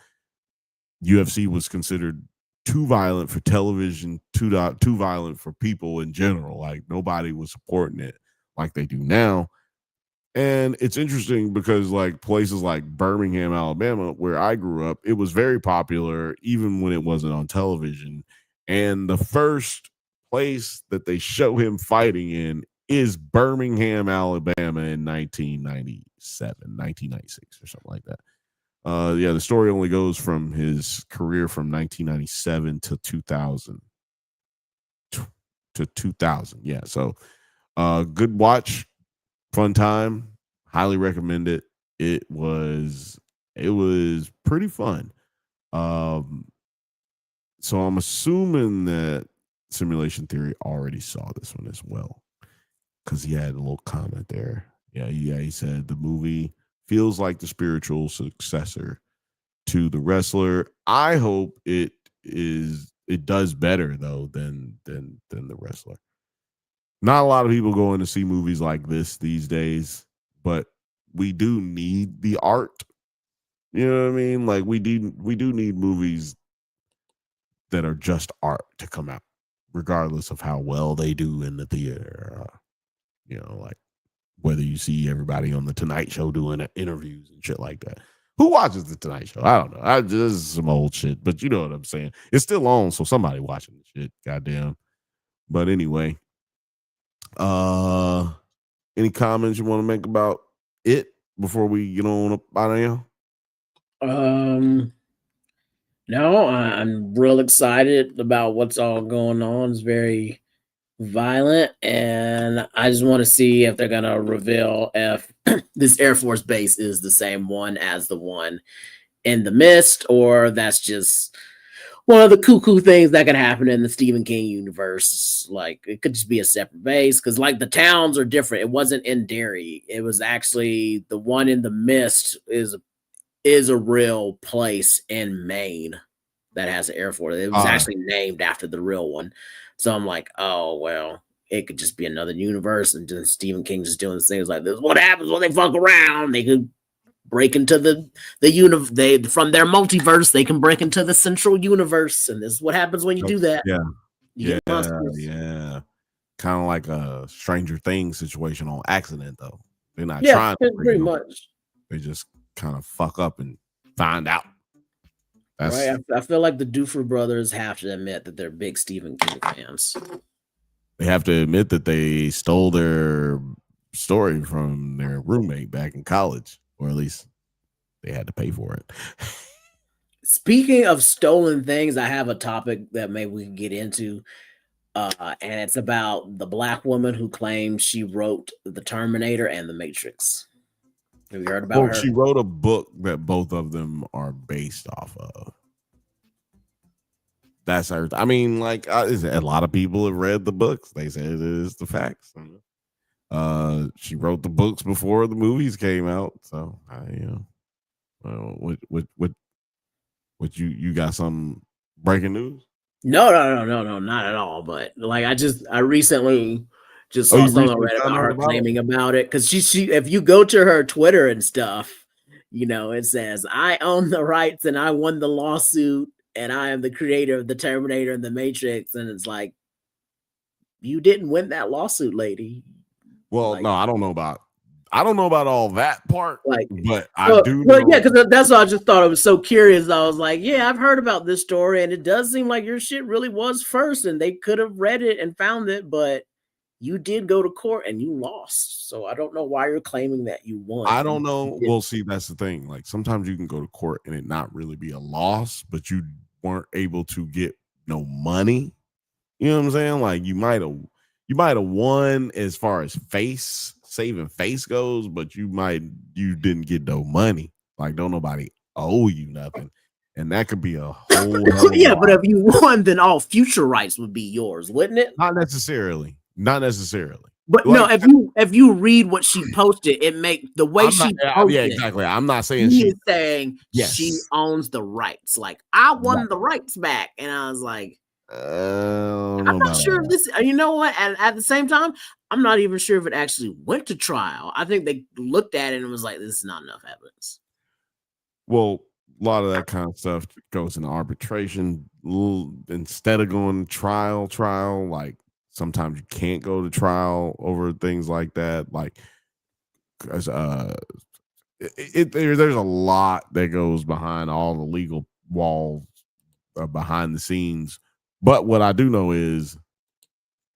UFC was considered too violent for television, too violent for people in general. Like nobody was supporting it like they do now. And it's interesting because like places like Birmingham, Alabama, where I grew up, it was very popular even when it wasn't on television. And the first place that they show him fighting in is Birmingham, Alabama in 1996 or something like that. Yeah, the story only goes from his career from 1997 to 2000. Yeah, so good watch, fun time, highly recommend it. It was pretty fun. So I'm assuming that Simulation Theory already saw this one as well, because he had a little comment there. Yeah, he said the movie feels like the spiritual successor to The Wrestler. I hope it does better though than The Wrestler. Not a lot of people going to see movies like this these days, but we do need the art. You know what I mean? Like we do need movies that are just art to come out, regardless of how well they do in the theater. You know, like whether you see everybody on the Tonight Show doing interviews and shit like that. Who watches the Tonight Show? I don't know. This is some old shit, but you know what I'm saying. It's still on, so somebody watching the shit. Goddamn. But anyway, any comments you want to make about it before we get on up out of here? No, I'm real excited about what's all going on. It's very violent, and I just want to see if they're gonna reveal if this Air Force base is the same one as the one in the Mist, or that's just one of the cuckoo things that could happen in the Stephen King universe. Like it could just be a separate base, because like the towns are different. It wasn't in Derry. It was actually the one in the Mist is a real place in Maine that has an Air Force. It was actually named after the real one. So I'm like, oh, well, it could just be another universe, and just Stephen King just doing things like this. What happens when they fuck around? They could break into the from their multiverse, they can break into the central universe. And this is what happens when you do that. Yeah. You get monsters. Yeah. Kind of like a Stranger Things situation on accident, though. They're not trying to pretty much. They just kind of fuck up and find out. Right. I feel like the Duffer brothers have to admit that they're big Stephen King fans. They have to admit that they stole their story from their roommate back in college, or at least they had to pay for it. Speaking of stolen things, I have a topic that maybe we can get into. And it's about the black woman who claims she wrote The Terminator and The Matrix. Have you heard about her? She wrote a book that both of them are based off of. That's her. I mean, like, a lot of people have read the books. They say it is the facts. She wrote the books before the movies came out. So, what you got some breaking news? No, not at all. But like, I recently just Oh, saw you something recently read found about out her about it? claiming about it because she if you go to her Twitter and stuff, it says I own the rights and I won the lawsuit and I am the creator of the Terminator and the Matrix, and it's like you didn't win that lawsuit, lady. Well, Like, no, I don't know about all that part, like, but I do know. yeah, because that's why I just thought it was so curious. I was like, yeah, I've heard about this story, and it does seem like your shit really was first, and they could have read it and found it, but you did go to court and you lost. So I don't know why you're claiming that you won. I don't know. Well, see, that's the thing. Like sometimes you can go to court and it not really be a loss, but you weren't able to get no money. You know what I'm saying? Like you might have won as far as saving face goes, but you didn't get no money. Like don't nobody owe you nothing. And that could be a whole yeah, but if you won, then all future rights would be yours, wouldn't it? Not necessarily. But like, no, if you read what she posted, it make the way she posted. Yeah, exactly. I'm not saying she is saying yes. she owns the rights. Like I won the rights back, and I was like, I'm not sure if this. You know what? And at the same time, I'm not even sure if it actually went to trial. I think they looked at it and was like, "This is not enough evidence." Well, a lot of that kind of stuff goes into arbitration instead of going to trial. Like sometimes you can't go to trial over things like that. Like, because there's a lot that goes behind all the legal walls behind the scenes. But what I do know is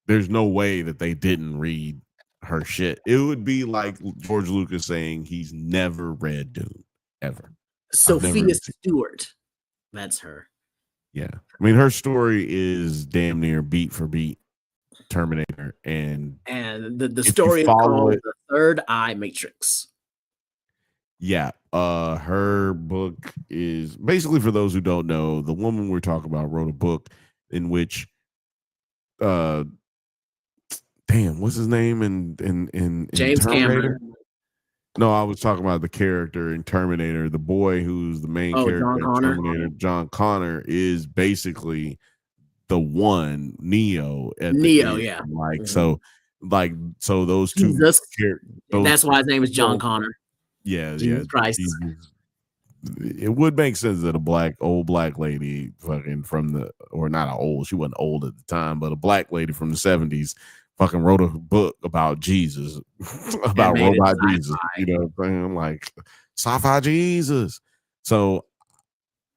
there's no way that they didn't read her shit. It would be like George Lucas saying he's never read Dune ever. Sophia Stewart, that's her. Yeah, I mean her story is damn near beat for beat Terminator, and the story is called The Third Eye Matrix. Yeah, her book is basically, for those who don't know, the woman we're talking about wrote a book in which, damn, what's his name in James Terminator? Cameron. No, I was talking about the character in Terminator. The boy who's the main character in Terminator, John Connor, is basically the one Neo. Yeah. Like so those two. That's why his name is John Connor. Yeah, Jesus Christ. It would make sense that old black lady fucking she wasn't old at the time, but a black lady from the 70s fucking wrote a book about Jesus, about robot Jesus. You know what I'm saying? Like sci-fi Jesus. So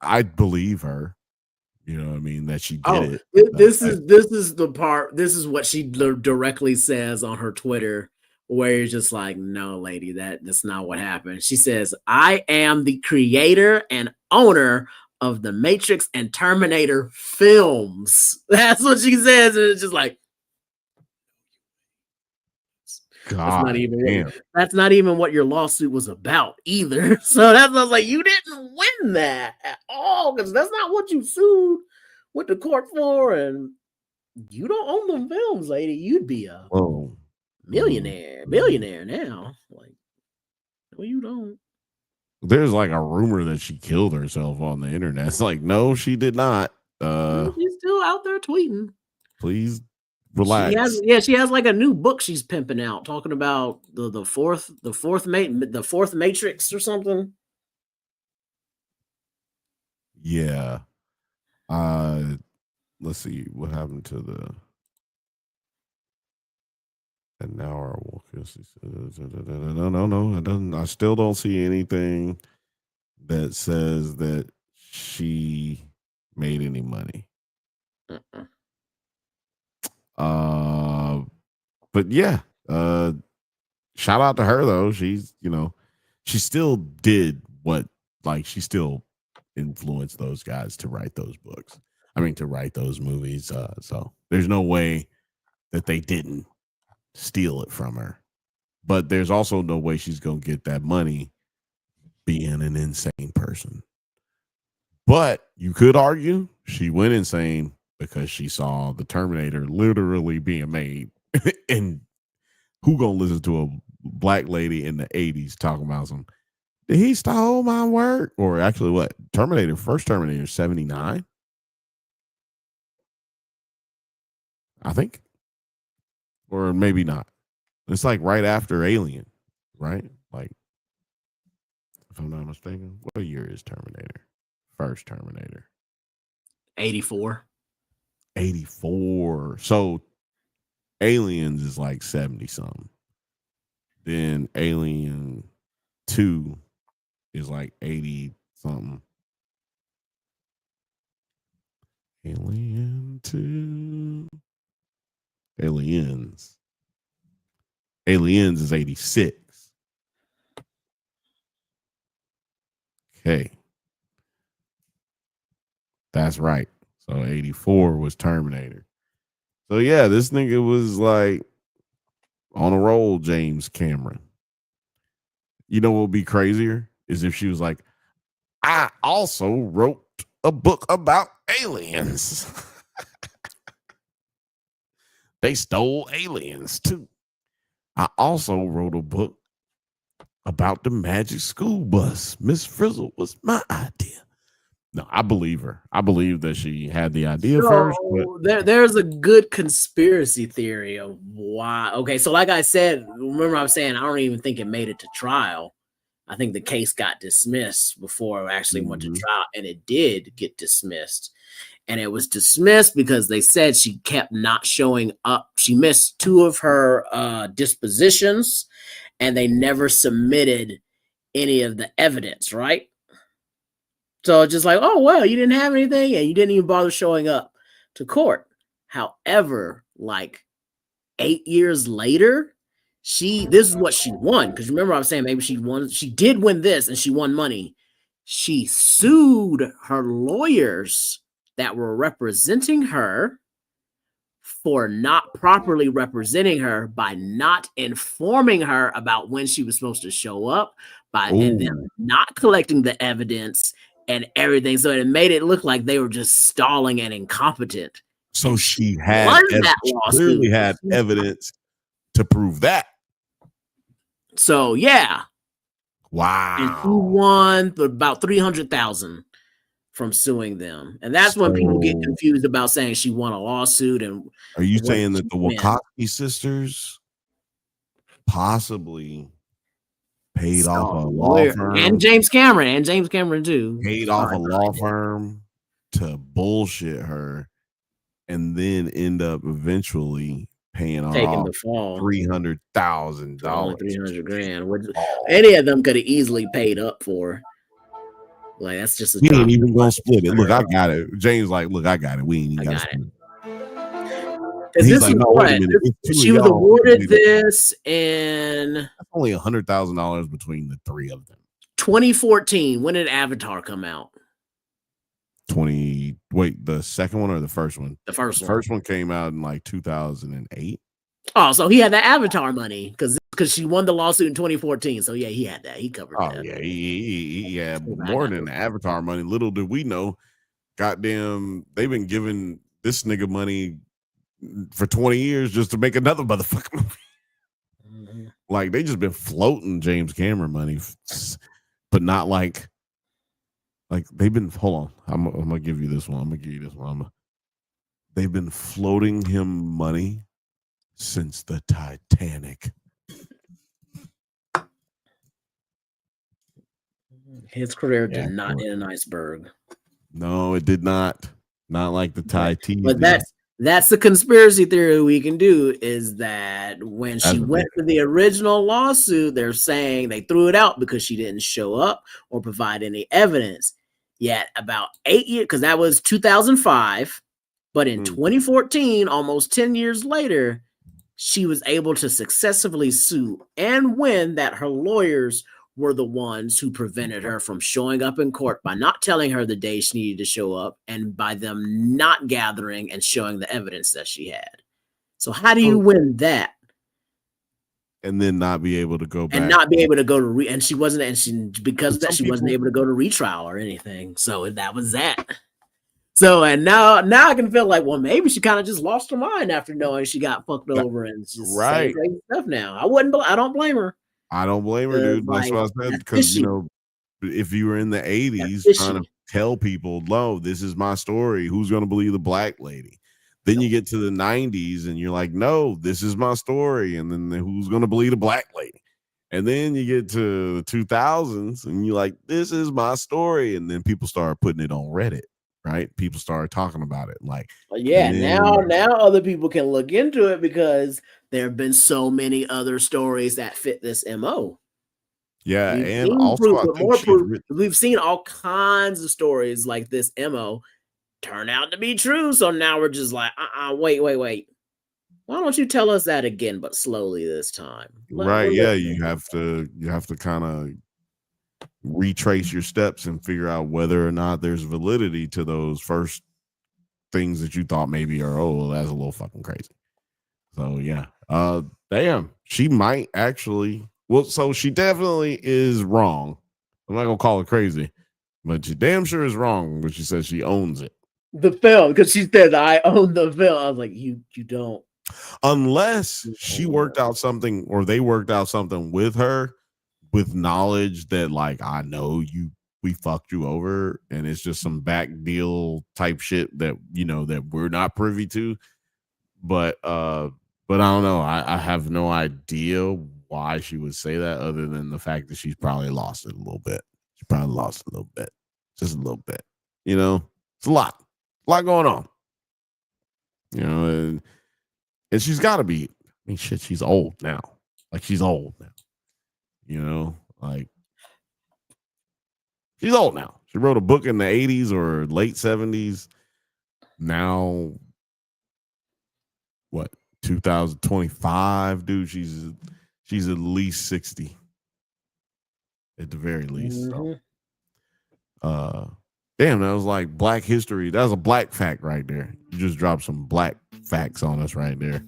I believe her. You know what I mean? That she did it. This is the part. This is what she directly says on her Twitter, where you're just like, no, lady, that's not what happened. She says, I am the creator and owner of the Matrix and Terminator films. That's what she says. And it's just like, God, that's not even what your lawsuit was about either. So that's, I was like, you didn't win that at all, because that's not what you sued with the court for, and you don't own the films, lady. You'd be a billionaire now. Like, no, you don't. There's like a rumor that she killed herself on the internet. It's like, no, she did not. She's still out there tweeting. Please relax. She has like a new book she's pimping out, talking about the fourth Matrix or something. Yeah. Let's see what happened to an hour. No, it doesn't. I still don't see anything that says that she made any money. But yeah, shout out to her though. She's, she still did she still influenced those guys to write those books. I mean, to write those movies. So there's no way that they didn't steal it from her. But there's also no way she's gonna get that money being an insane person. But you could argue she went insane because she saw the Terminator literally being made. And who gonna listen to a black lady in the 80s talking about some, did he stole my work? Or actually what? First Terminator 79? I think. Or maybe not. It's like right after Alien, right? Like, if I'm not mistaken, what year is Terminator? First Terminator. 84. 84. So Aliens is like 70 something. Then Alien 2 is like 80 something. Alien 2. Aliens is 86. Okay. That's right. So 84 was Terminator. So yeah, this nigga was like on a roll, James Cameron. You know what would be crazier is if she was like, I also wrote a book about aliens. They stole aliens too. I also wrote a book about the magic school bus. Miss Frizzle was my idea. No, I believe her. I believe that she had the idea first. But There's a good conspiracy theory of why. Okay, so like I said, remember I was saying I don't even think it made it to trial. I think the case got dismissed before it actually went to trial, and it did get dismissed. And it was dismissed because they said she kept not showing up. She missed 2 of her dispositions, and they never submitted any of the evidence, right? So just like, oh, well, you didn't have anything, and you didn't even bother showing up to court. However, like 8 years later, this is what she won. Because remember, I was saying maybe she did win this, and she won money. She sued her lawyers that were representing her for not properly representing her by not informing her about when she was supposed to show up, and them not collecting the evidence and everything. So it made it look like they were just stalling and incompetent. So she clearly had evidence to prove that. So yeah. Wow. And she won about $300,000 from suing them. And that's when people get confused about saying she won a lawsuit. And are you saying that the Wachowski sisters possibly paid off a law firm? And James Cameron too. Paid off a law firm to bullshit her and then end up eventually paying off the fall $300,000. $300,000, which any of them could have easily paid up for. Like that's just we ain't even gonna split it. Look, I got it. James like, look, I got it. We ain't even gotta split it. He's like, no, wait a minute. She was awarded this in only $100,000 between the 3 of them. 2014. When did Avatar come out? The second one or the first one? The first one. First one came out in like 2008. Oh, so he had the Avatar money because she won the lawsuit in 2014. So yeah, he had that. He covered that. Oh yeah, he had more than the Avatar money. Little did we know, goddamn, they've been giving this nigga money for 20 years just to make another motherfucking movie. Mm-hmm. Like they just been floating James Cameron money, but not like they've been. Hold on, I'm gonna give you this one. They've been floating him money since the Titanic. His career did not hit an iceberg. No, it did not. Not like the Titanic. But that's the conspiracy theory we can do, is that when she went for the original lawsuit, they're saying they threw it out because she didn't show up or provide any evidence. Yet about 8 years, because that was 2005, but in 2014, almost 10 years later, she was able to successfully sue and win that her lawyers were the ones who prevented her from showing up in court by not telling her the day she needed to show up and by them not gathering and showing the evidence that she had. So how do you win that? and then not be able to go back and not be able to go to and she wasn't, and because of that, she wasn't people- able to go to retrial or anything. So that was that. So and now I can feel like, well, maybe she kind of just lost her mind after knowing she got fucked over and just saying crazy stuff now. I don't blame her. I don't blame her, dude. That's what I said, because you know, if you were in the 80s trying to tell people, no, this is my story, who's going to believe the black lady? Then you get to the 90s and you're like, no, this is my story. And then who's going to believe the black lady? And then you get to the 2000s and you're like, this is my story. And then people start putting it on Reddit, right? People started talking about it. Like, yeah, now other people can look into it because there have been so many other stories that fit this MO. Yeah, and also we've seen all kinds of stories like this MO turn out to be true. So now we're just like, wait. Why don't you tell us that again, but slowly this time? Right. Yeah, you have to kind of retrace your steps and figure out whether or not there's validity to those first things that you thought maybe are, oh, well, that's a little fucking crazy. So yeah. Damn, she might actually, well, so she definitely is wrong. I'm not gonna call her crazy, but she damn sure is wrong when she says she owns it. The film, because she said, I own the film. I was like, you don't. Unless she worked out something, or they worked out something with her with knowledge that, like, I know we fucked you over, and it's just some back deal type shit that, you know, that we're not privy to. But I don't know. I have no idea why she would say that, other than the fact that she's probably lost it a little bit. She probably lost a little bit. Just a little bit. You know? It's a lot going on. You know, and she's got to be, I mean, shit, she's old now. Like, she's old now. You know? Like, she's old now. She wrote a book in the 80s or late 70s. Now, what, 2025, dude? She's at least 60. At the very least. Mm-hmm. So, damn, that was like Black history. That was a black fact right there. You just dropped some black facts on us right there.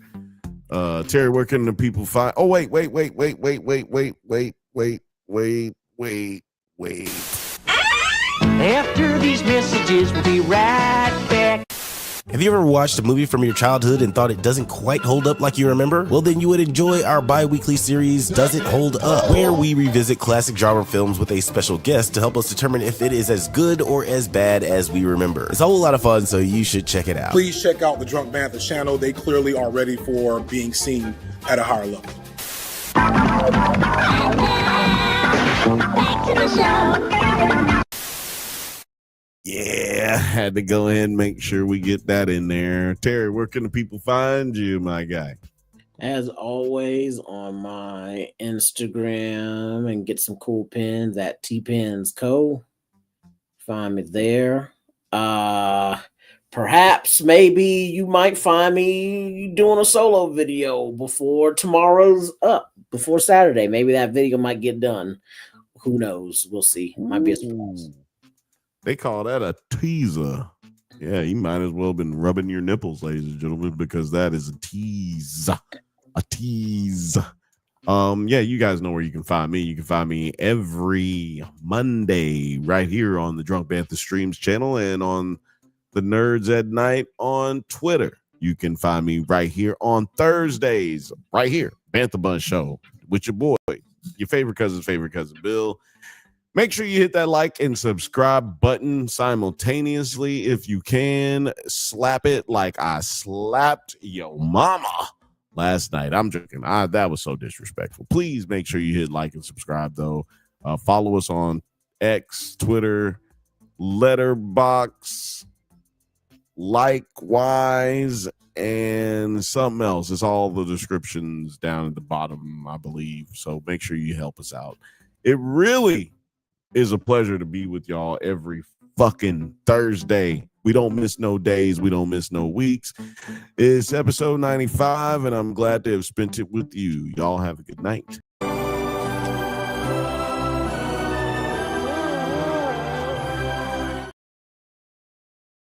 Terry, where can the people find? Oh, wait. After these messages, we'll be right back. Have you ever watched a movie from your childhood and thought it doesn't quite hold up like you remember? Well, then you would enjoy our bi-weekly series, Does It Hold Up?, where we revisit classic genre films with a special guest to help us determine if it is as good or as bad as we remember. It's a whole lot of fun, so you should check it out. Please check out the Drunk Banthas channel. They clearly are ready for being seen at a higher level. Back to the show. Yeah, had to go ahead and make sure we get that in there. Terry, where can the people find you, my guy? As always, on my Instagram, and get some cool pins at TPensCo. Find me there. Perhaps, maybe you might find me doing a solo video before tomorrow's up, before Saturday. Maybe that video might get done. Who knows? We'll see. It might be a surprise. They call that a teaser. Yeah, you might as well have been rubbing your nipples, ladies and gentlemen, because that is a tease. A tease. Yeah, you guys know where you can find me. You can find me every Monday right here on the Drunk Banthas Streams channel and on the Nerds at Night on Twitter. You can find me right here on Thursdays, right here, Bantha Bunch Show with your boy, your favorite cousin's favorite cousin, Bill. Make sure you hit that like and subscribe button simultaneously if you can. Slap it like I slapped your mama last night. I'm joking. That was so disrespectful. Please make sure you hit like and subscribe, though. Follow us on X, Twitter, Letterboxd, likewise, and something else. It's all the descriptions down at the bottom, I believe. So make sure you help us out. It really is a pleasure to be with y'all every fucking Thursday. We don't miss no days. We don't miss no weeks. It's episode 95, and I'm glad to have spent it with you. Y'all have a good night.